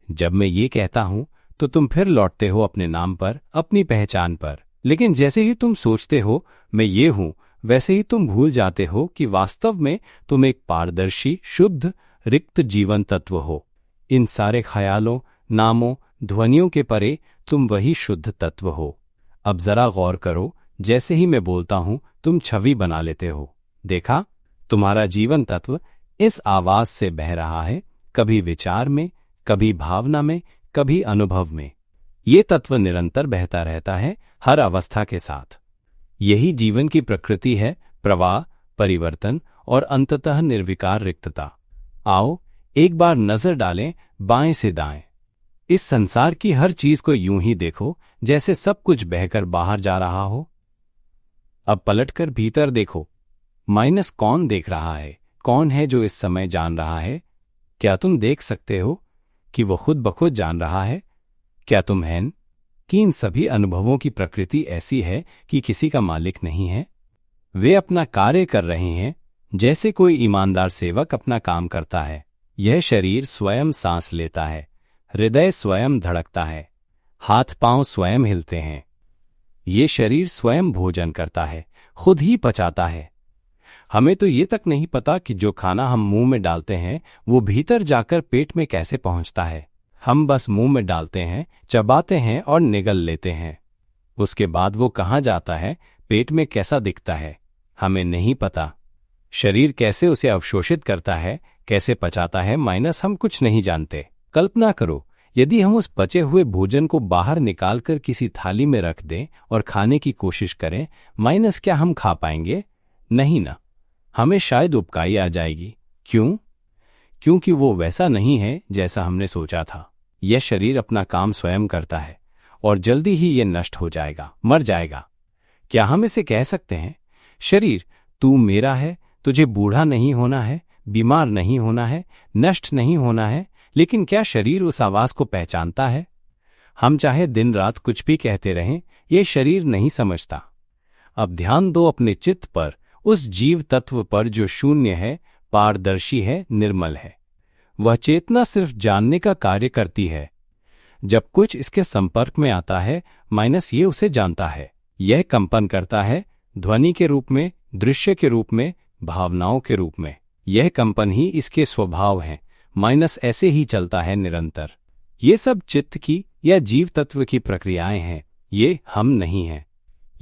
Speaker 1: जब मैं ये कहता हूं तो तुम फिर लौटते हो अपने नाम पर, अपनी पहचान पर। लेकिन जैसे ही तुम सोचते हो मैं ये हूं, वैसे ही तुम भूल जाते हो कि वास्तव में तुम एक पारदर्शी, शुद्ध, रिक्त जीवन तत्व हो। इन सारे ख्यालों, नामों, ध्वनियों के परे तुम वही शुद्ध तत्व हो। अब जरा गौर करो, जैसे ही मैं बोलता हूं तुम छवि बना लेते हो। देखा, तुम्हारा जीवन तत्व इस आवाज से बह रहा है, कभी विचार में, कभी भावना में, कभी अनुभव में। ये तत्व निरंतर बहता रहता है, हर अवस्था के साथ। यही जीवन की प्रकृति है, प्रवाह, परिवर्तन और अंततः निर्विकार रिक्तता। आओ एक बार नजर डालें बाएं से दाएं। इस संसार की हर चीज को यूं ही देखो जैसे सब कुछ बहकर बाहर जा रहा हो। अब पलटकर भीतर देखो, माइनस कौन देख रहा है, कौन है जो इस समय जान रहा है? क्या तुम देख सकते हो कि वो खुद ब खुद जान रहा है? क्या तुम हैं कि इन सभी अनुभवों की प्रकृति ऐसी है कि किसी का मालिक नहीं है? वे अपना कार्य कर रहे हैं जैसे कोई ईमानदार सेवक अपना काम करता है। यह शरीर स्वयं सांस लेता है, हृदय स्वयं धड़कता है, हाथ पांव स्वयं हिलते हैं। ये शरीर स्वयं भोजन करता है, खुद ही पचाता है। हमें तो ये तक नहीं पता कि जो खाना हम मुंह में डालते हैं वो भीतर जाकर पेट में कैसे पहुंचता है। हम बस मुंह में डालते हैं, चबाते हैं और निगल लेते हैं। उसके बाद वो कहाँ जाता है, पेट में कैसा दिखता है, हमें नहीं पता। शरीर कैसे उसे अवशोषित करता है, कैसे पचाता है, माइनस हम कुछ नहीं जानते। कल्पना करो, यदि हम उस पचे हुए भोजन को बाहर निकालकर किसी थाली में रख दें और खाने की कोशिश करें, माइनस क्या हम खा पाएंगे? नहीं ना, हमें शायद उबकाई आ जाएगी। क्यों? क्योंकि वो वैसा नहीं है जैसा हमने सोचा था। यह शरीर अपना काम स्वयं करता है और जल्दी ही यह नष्ट हो जाएगा, मर जाएगा। क्या हम इसे कह सकते हैं, शरीर तू मेरा है, तुझे बूढ़ा नहीं होना है, बीमार नहीं होना है, नष्ट नहीं होना है? लेकिन क्या शरीर उस आवाज को पहचानता है? हम चाहे दिन रात कुछ भी कहते रहें, यह शरीर नहीं समझता। अब ध्यान दो अपने चित्त पर, उस जीव तत्व पर जो शून्य है, पारदर्शी है, निर्मल है। वह चेतना सिर्फ जानने का कार्य करती है। जब कुछ इसके संपर्क में आता है, माइनस ये उसे जानता है। यह कंपन करता है, ध्वनि के रूप में, दृश्य के रूप में, भावनाओं के रूप में। यह कंपन ही इसके स्वभाव हैं, माइनस ऐसे ही चलता है निरंतर। ये सब चित्त की या जीव तत्व की प्रक्रियाएं हैं, ये हम नहीं हैं,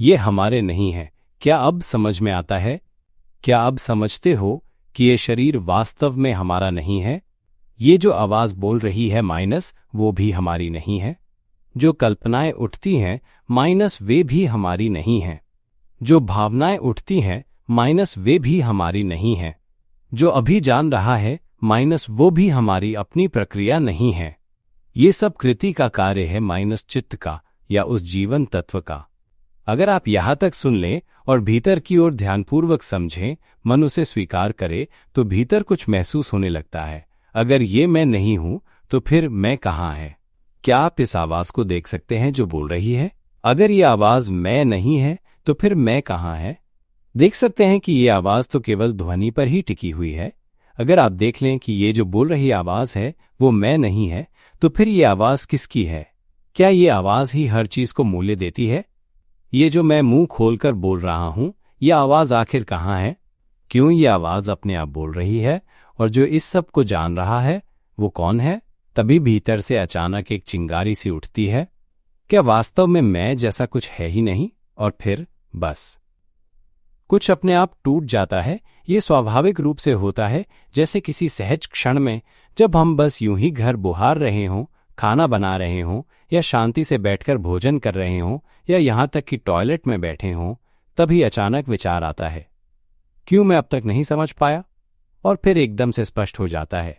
Speaker 1: ये हमारे नहीं हैं। क्या अब समझ में आता है? क्या अब समझते हो कि ये शरीर वास्तव में हमारा नहीं है? ये जो आवाज बोल रही है माइनस, वो भी हमारी नहीं है। जो कल्पनाएं उठती हैं माइनस, वे भी हमारी नहीं हैं। जो भावनाएं उठती हैं माइनस, वे भी हमारी नहीं हैं। जो अभी जान रहा है माइनस, वो भी हमारी अपनी प्रक्रिया नहीं है। ये सब कृति का कार्य है माइनस चित्त का या उस जीवन तत्व का। अगर आप यहां तक सुन लें और भीतर की ओर ध्यानपूर्वक समझें, मन उसे स्वीकार करे, तो भीतर कुछ महसूस होने लगता है। अगर ये मैं नहीं हूं तो फिर मैं कहाँ है? क्या आप इस आवाज को देख सकते हैं जो बोल रही है? अगर ये आवाज मैं नहीं है तो फिर मैं कहाँ है? देख सकते हैं कि ये आवाज तो केवल ध्वनि पर ही टिकी हुई है। अगर आप देख लें कि ये जो बोल रही आवाज है वो मैं नहीं है, तो फिर ये आवाज किसकी है? क्या ये आवाज ही हर चीज को मूल्य देती है? ये जो मैं मुंह खोलकर बोल रहा हूं, ये आवाज आखिर कहाँ है? क्यों ये आवाज अपने आप बोल रही है? और जो इस सब को जान रहा है, वो कौन है? तभी भीतर से अचानक एक चिंगारी सी उठती है। क्या वास्तव में मैं जैसा कुछ है ही नहीं? और फिर बस कुछ अपने आप टूट जाता है। ये स्वाभाविक रूप से होता है, जैसे किसी सहज क्षण में, जब हम बस यूं ही घर बुहार रहे हों, खाना बना रहे हों, या शांति से बैठकर भोजन कर रहे हों, या यहां तक कि टॉयलेट में बैठे हों, तभी अचानक विचार आता है, क्यों मैं अब तक नहीं समझ पाया? और फिर एकदम से स्पष्ट हो जाता है,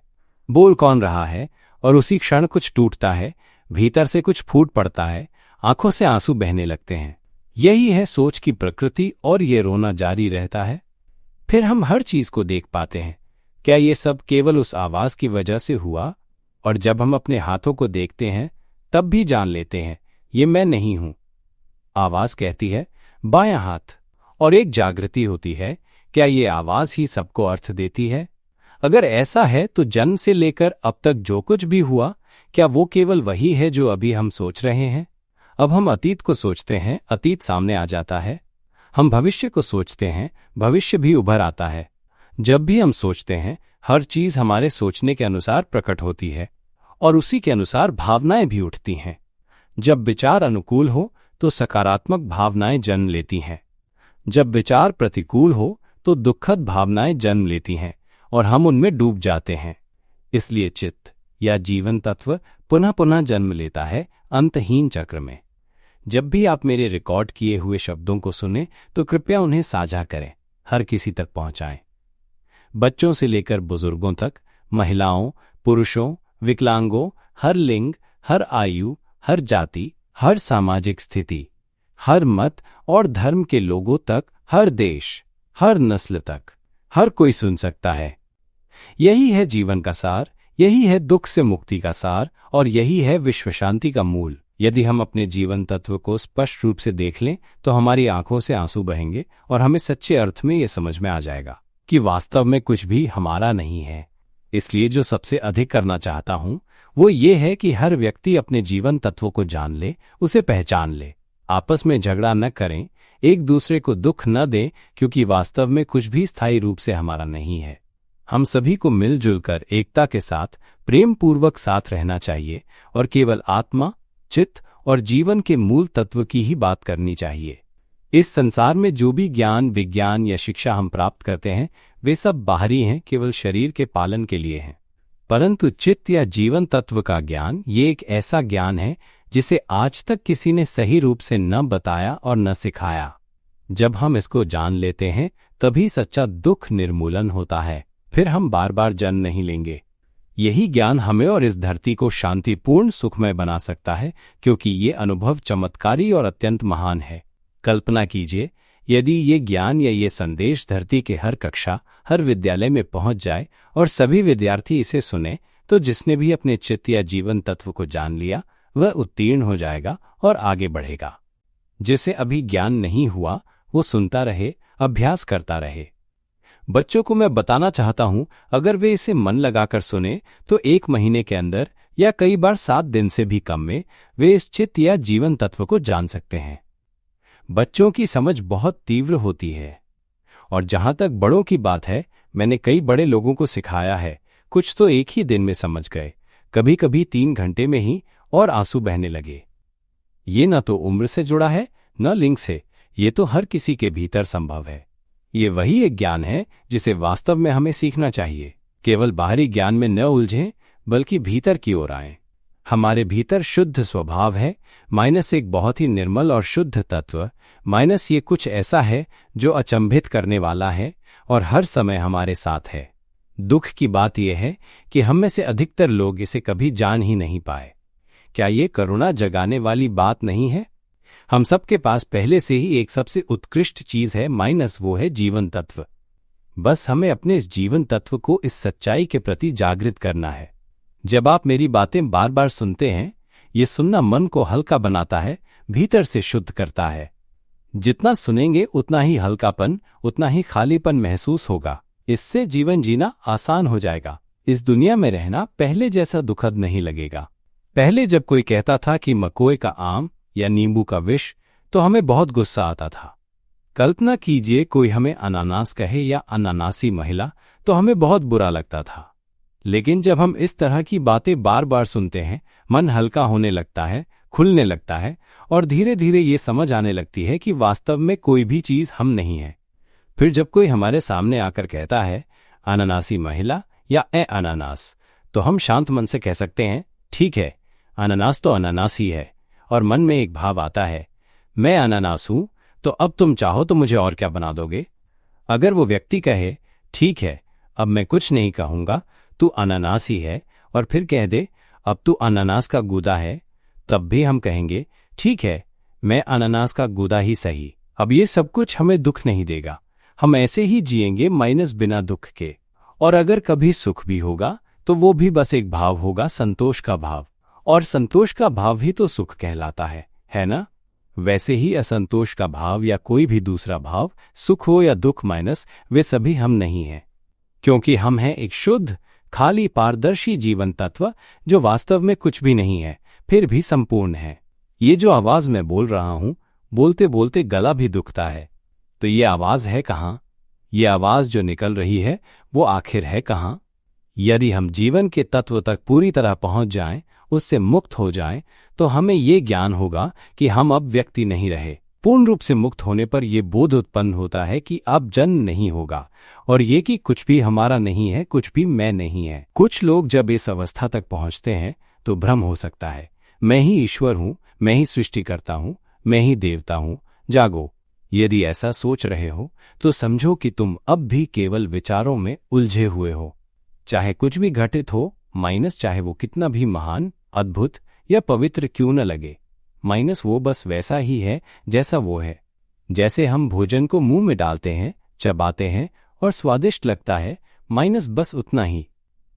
Speaker 1: बोल कौन रहा है। और उसी क्षण कुछ टूटता है, भीतर से कुछ फूट पड़ता है, आंखों से आंसू बहने लगते हैं। यही है सोच की प्रकृति, और ये रोना जारी रहता है। फिर हम हर चीज को देख पाते हैं। क्या ये सब केवल उस आवाज की वजह से हुआ? और जब हम अपने हाथों को देखते हैं, तब भी जान लेते हैं, ये मैं नहीं हूं। आवाज कहती है बायां हाथ, और एक जागृति होती है। क्या ये आवाज ही सबको अर्थ देती है? अगर ऐसा है तो जन्म से लेकर अब तक जो कुछ भी हुआ, क्या वो केवल वही है जो अभी हम सोच रहे हैं? अब हम अतीत को सोचते हैं, अतीत सामने आ जाता है। हम भविष्य को सोचते हैं, भविष्य भी उभर आता है। जब भी हम सोचते हैं, हर चीज हमारे सोचने के अनुसार प्रकट होती है, और उसी के अनुसार भावनाएं भी उठती हैं। जब विचार अनुकूल हो तो सकारात्मक भावनाएं जन्म लेती हैं। जब विचार प्रतिकूल हो तो दुखद भावनाएं जन्म लेती हैं, और हम उनमें डूब जाते हैं। इसलिए चित्त या जीवन तत्व पुनः पुनः जन्म लेता है अंतहीन चक्र में। जब भी आप मेरे रिकॉर्ड किए हुए शब्दों को सुने, तो कृपया उन्हें साझा करें, हर किसी तक पहुंचाएं। बच्चों से लेकर बुजुर्गों तक, महिलाओं, पुरुषों, विकलांगों, हर लिंग, हर आयु, हर जाति, हर सामाजिक स्थिति, हर मत और धर्म के लोगों तक, हर देश, हर नस्ल तक, हर कोई सुन सकता है। यही है जीवन का सार, यही है दुख से मुक्ति का सार, और यही है विश्व शांति का मूल। यदि हम अपने जीवन तत्व को स्पष्ट रूप से देख लें, तो हमारी आंखों से आंसू बहेंगे, और हमें सच्चे अर्थ में यह समझ में आ जाएगा कि वास्तव में कुछ भी हमारा नहीं है। इसलिए जो सबसे अधिक करना चाहता हूं, वो ये है कि हर व्यक्ति अपने जीवन तत्व को जान ले, उसे पहचान ले। आपस में झगड़ा न करें, एक दूसरे को दुख न दें, क्योंकि वास्तव में कुछ भी स्थायी रूप से हमारा नहीं है। हम सभी को मिलजुल कर एकता के साथ, प्रेम पूर्वक साथ रहना चाहिए, और केवल आत्मा, चित्त और जीवन के मूल तत्व की ही बात करनी चाहिए। इस संसार में जो भी ज्ञान, विज्ञान या शिक्षा हम प्राप्त करते हैं, वे सब बाहरी हैं, केवल शरीर के पालन के लिए हैं। परंतु चित्त या जीवन तत्व का ज्ञान ये एक ऐसा ज्ञान है जिसे आज तक किसी ने सही रूप से न बताया और न सिखाया। जब हम इसको जान लेते हैं, तभी सच्चा दुख निर्मूलन होता है। फिर हम बार बार जन्म नहीं लेंगे। यही ज्ञान हमें और इस धरती को शांतिपूर्ण सुखमय बना सकता है, क्योंकि ये अनुभव चमत्कारी और अत्यंत महान है। कल्पना कीजिए, यदि ये ज्ञान या ये संदेश धरती के हर कक्षा, हर विद्यालय में पहुंच जाए और सभी विद्यार्थी इसे सुने, तो जिसने भी अपने चित्त या जीवन तत्व को जान लिया, वह उत्तीर्ण हो जाएगा और आगे बढ़ेगा। जिसे अभी ज्ञान नहीं हुआ, वो सुनता रहे, अभ्यास करता रहे। बच्चों को मैं बताना चाहता हूं, अगर वे इसे मन लगाकर सुने, तो 1 महीने के अंदर या कई बार 7 दिन से भी कम में वे इस चित्त या जीवन तत्व को जान सकते हैं। बच्चों की समझ बहुत तीव्र होती है, और जहां तक बड़ों की बात है, मैंने कई बड़े लोगों को सिखाया है। कुछ तो 1 ही दिन में समझ गए, कभी कभी 3 घंटे में ही, और आंसू बहने लगे। ये न तो उम्र से जुड़ा है, न लिंग से, ये तो हर किसी के भीतर संभव है। ये वही एक ज्ञान है जिसे वास्तव में हमें सीखना चाहिए। केवल बाहरी ज्ञान में न उलझें, बल्कि भीतर की ओर आएं। हमारे भीतर शुद्ध स्वभाव है, माइनस एक बहुत ही निर्मल और शुद्ध तत्व, माइनस ये कुछ ऐसा है जो अचंभित करने वाला है और हर समय हमारे साथ है। दुख की बात यह है कि हम में से अधिकतर लोग इसे कभी जान ही नहीं पाए। क्या ये करुणा जगाने वाली बात नहीं है? हम सबके पास पहले से ही एक सबसे उत्कृष्ट चीज है, माइनस वो है जीवन तत्व। बस हमें अपने इस जीवन तत्व को इस सच्चाई के प्रति जागृत करना है। जब आप मेरी बातें बार बार सुनते हैं, ये सुनना मन को हल्का बनाता है, भीतर से शुद्ध करता है। जितना सुनेंगे उतना ही हल्कापन, उतना ही खालीपन महसूस होगा। इससे जीवन जीना आसान हो जाएगा। इस दुनिया में रहना पहले जैसा दुखद नहीं लगेगा। पहले जब कोई कहता था कि मकोए का आम या नींबू का विष, तो हमें बहुत गुस्सा आता था। कल्पना कीजिए कोई हमें अनानास कहे या अनानासी महिला, तो हमें बहुत बुरा लगता था। लेकिन जब हम इस तरह की बातें बार बार सुनते हैं, मन हल्का होने लगता है, खुलने लगता है, और धीरे धीरे ये समझ आने लगती है कि वास्तव में कोई भी चीज़ हम नहीं है। फिर जब कोई हमारे सामने आकर कहता है अनानासी महिला या अनानास, तो हम शांत मन से कह सकते हैं, ठीक है, अनानास तो अनानास ही है। और मन में एक भाव आता है, मैं अनानास हूं, तो अब तुम चाहो तो मुझे और क्या बना दोगे। अगर वो व्यक्ति कहे, ठीक है, अब मैं कुछ नहीं कहूंगा, तू अनानास ही है, और फिर कह दे, अब तू अनानास का गूदा है, तब भी हम कहेंगे, ठीक है, मैं अनानास का गूदा ही सही। अब ये सब कुछ हमें दुख नहीं देगा, हम ऐसे ही जिएंगे माइनस बिना दुख के। और अगर कभी सुख भी होगा तो वो भी बस एक भाव होगा, संतोष का भाव, और संतोष का भाव ही तो सुख कहलाता है ना। वैसे ही असंतोष का भाव या कोई भी दूसरा भाव, सुख हो या दुख माइनस, वे सभी हम नहीं हैं, क्योंकि हम हैं एक शुद्ध, खाली, पारदर्शी जीवन तत्व जो वास्तव में कुछ भी नहीं है, फिर भी संपूर्ण है। ये जो आवाज मैं बोल रहा हूं, बोलते बोलते गला भी दुखता है, तो ये आवाज है कहाँ? ये आवाज जो निकल रही है वो आखिर है कहाँ? यदि हम जीवन के तत्व तक पूरी तरह पहुंच जाएं, उससे मुक्त हो जाएं, तो हमें ये ज्ञान होगा कि हम अब व्यक्ति नहीं रहे। पूर्ण रूप से मुक्त होने पर यह बोध उत्पन्न होता है कि अब जन्म नहीं होगा, और ये कि कुछ भी हमारा नहीं है, कुछ भी मैं नहीं है। कुछ लोग जब इस अवस्था तक पहुंचते हैं तो भ्रम हो सकता है, मैं ही ईश्वर हूं, मैं ही सृष्टि करता हूं, मैं ही देवता हूं। जागो, यदि ऐसा सोच रहे हो तो समझो कि तुम अब भी केवल विचारों में उलझे हुए हो। चाहे कुछ भी घटित हो माइनस, चाहे वो कितना भी महान, अद्भुत या पवित्र क्यों न लगे माइनस, वो बस वैसा ही है जैसा वो है। जैसे हम भोजन को मुंह में डालते हैं, चबाते हैं और स्वादिष्ट लगता है माइनस, बस उतना ही।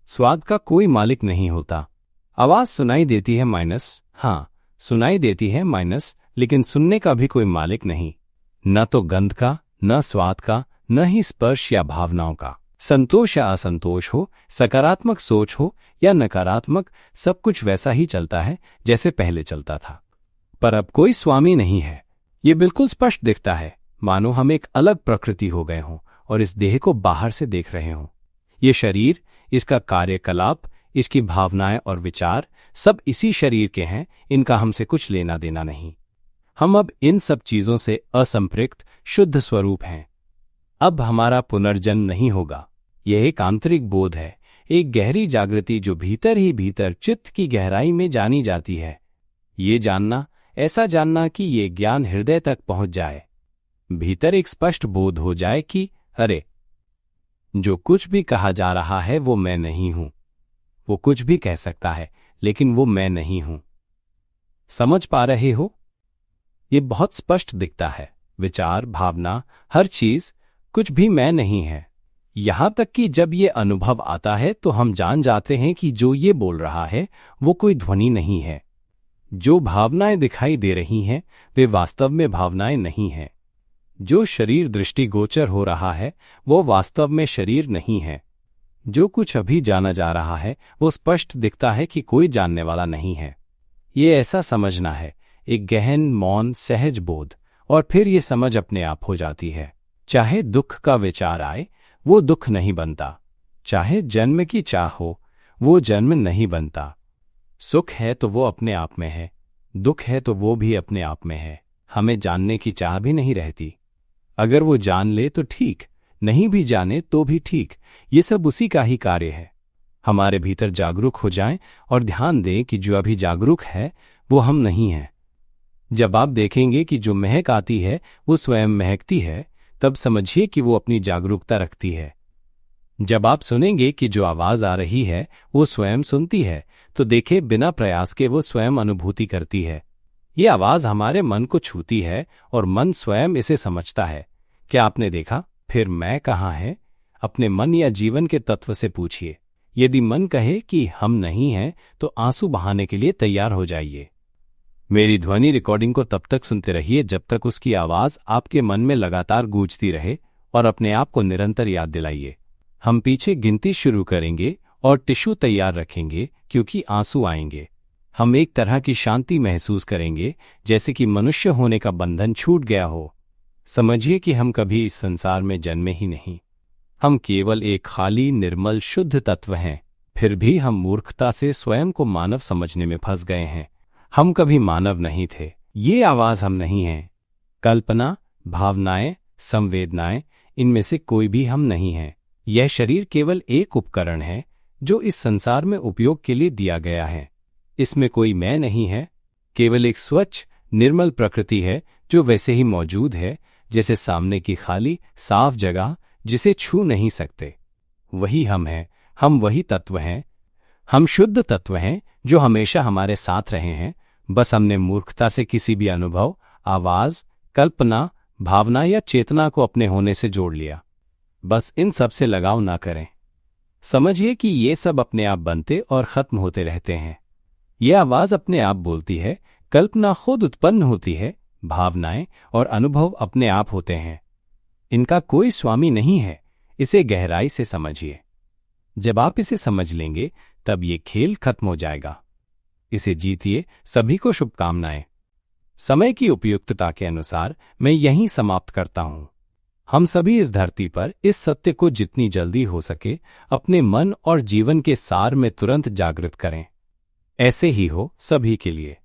Speaker 1: स्वाद का कोई मालिक नहीं होता। आवाज सुनाई देती है माइनस, हाँ सुनाई देती है माइनस, लेकिन सुनने का भी कोई मालिक नहीं, न तो गंध का, न स्वाद का, न ही स्पर्श या भावनाओं का। संतोष या असंतोष हो, सकारात्मक सोच हो या नकारात्मक, सब कुछ वैसा ही चलता है जैसे पहले चलता था। पर अब कोई स्वामी नहीं है। ये बिल्कुल स्पष्ट दिखता है, मानो हम एक अलग प्रकृति हो गए हों और इस देह को बाहर से देख रहे हों। ये शरीर, इसका कार्यकलाप, इसकी भावनाएं और विचार सब इसी शरीर के हैं, इनका हमसे कुछ लेना देना नहीं। हम अब इन सब चीजों से असंपृक्त शुद्ध स्वरूप हैं। अब हमारा पुनर्जन्म नहीं होगा। यह एक आंतरिक बोध है, एक गहरी जागृति जो भीतर ही भीतर चित्त की गहराई में जानी जाती है। ये जानना, ऐसा जानना कि ये ज्ञान हृदय तक पहुंच जाए, भीतर एक स्पष्ट बोध हो जाए कि अरे, जो कुछ भी कहा जा रहा है वो मैं नहीं हूं। वो कुछ भी कह सकता है, लेकिन वो मैं नहीं हूं। समझ पा रहे हो? ये बहुत स्पष्ट दिखता है। विचार, भावना, हर चीज, कुछ भी मैं नहीं है। यहां तक कि जब ये अनुभव आता है तो हम जान जाते हैं कि जो ये बोल रहा है वो कोई ध्वनि नहीं है। जो भावनाएं दिखाई दे रही हैं वे वास्तव में भावनाएं नहीं हैं। जो शरीर दृष्टिगोचर हो रहा है वो वास्तव में शरीर नहीं है। जो कुछ अभी जाना जा रहा है वो स्पष्ट दिखता है कि कोई जानने वाला नहीं है। ये ऐसा समझना है, एक गहन, मौन, सहज बोध, और फिर ये समझ अपने आप हो जाती है। चाहे दुख का विचार आए, वो दुख नहीं बनता। चाहे जन्म की चाह हो, वो जन्म नहीं बनता। सुख है तो वो अपने आप में है, दुख है तो वो भी अपने आप में है। हमें जानने की चाह भी नहीं रहती। अगर वो जान ले तो ठीक, नहीं भी जाने तो भी ठीक, ये सब उसी का ही कार्य है। हमारे भीतर जागरूक हो जाएं और ध्यान दें कि जो अभी जागरूक है वो हम नहीं हैं। जब आप देखेंगे कि जो महक आती है वो स्वयं महकती है, तब समझिए कि वो अपनी जागरूकता रखती है। जब आप सुनेंगे कि जो आवाज आ रही है वो स्वयं सुनती है, तो देखे बिना प्रयास के वो स्वयं अनुभूति करती है। ये आवाज हमारे मन को छूती है और मन स्वयं इसे समझता है। क्या आपने देखा? फिर मैं कहाँ है? अपने मन या जीवन के तत्व से पूछिए। यदि मन कहे कि हम नहीं हैं, तो आंसू बहाने के लिए तैयार हो जाइए। मेरी ध्वनि रिकॉर्डिंग को तब तक सुनते रहिए जब तक उसकी आवाज आपके मन में लगातार गूंजती रहे, और अपने आप को निरंतर याद दिलाइए। हम पीछे गिनती शुरू करेंगे और टिश्यू तैयार रखेंगे, क्योंकि आंसू आएंगे। हम एक तरह की शांति महसूस करेंगे, जैसे कि मनुष्य होने का बंधन छूट गया हो। समझिए कि हम कभी इस संसार में जन्मे ही नहीं। हम केवल एक खाली, निर्मल, शुद्ध तत्व हैं। फिर भी हम मूर्खता से स्वयं को मानव समझने में फंस गए हैं। हम कभी मानव नहीं थे। ये आवाज हम नहीं हैं। कल्पना, भावनाएं, संवेदनाएं, इनमें से कोई भी हम नहीं हैं। यह शरीर केवल एक उपकरण है जो इस संसार में उपयोग के लिए दिया गया है। इसमें कोई मैं नहीं है, केवल एक स्वच्छ, निर्मल प्रकृति है जो वैसे ही मौजूद है जैसे सामने की खाली, साफ जगह जिसे छू नहीं सकते। वही हम हैं, हम वही तत्व हैं। हम शुद्ध तत्व हैं जो हमेशा हमारे साथ रहे हैं। बस हमने मूर्खता से किसी भी अनुभव, आवाज, कल्पना, भावना या चेतना को अपने होने से जोड़ लिया। बस इन सब से लगाव ना करें। समझिए कि ये सब अपने आप बनते और खत्म होते रहते हैं। यह आवाज अपने आप बोलती है, कल्पना खुद उत्पन्न होती है, भावनाएं और अनुभव अपने आप होते हैं। इनका कोई स्वामी नहीं है। इसे गहराई से समझिए। जब आप इसे समझ लेंगे तब ये खेल खत्म हो जाएगा। इसे जीतिए। सभी को शुभकामनाएं। समय की उपयुक्तता के अनुसार मैं यहीं समाप्त करता हूं। हम सभी इस धरती पर इस सत्य को जितनी जल्दी हो सके अपने मन और जीवन के सार में तुरंत जागृत करें। ऐसे ही हो सभी के लिए।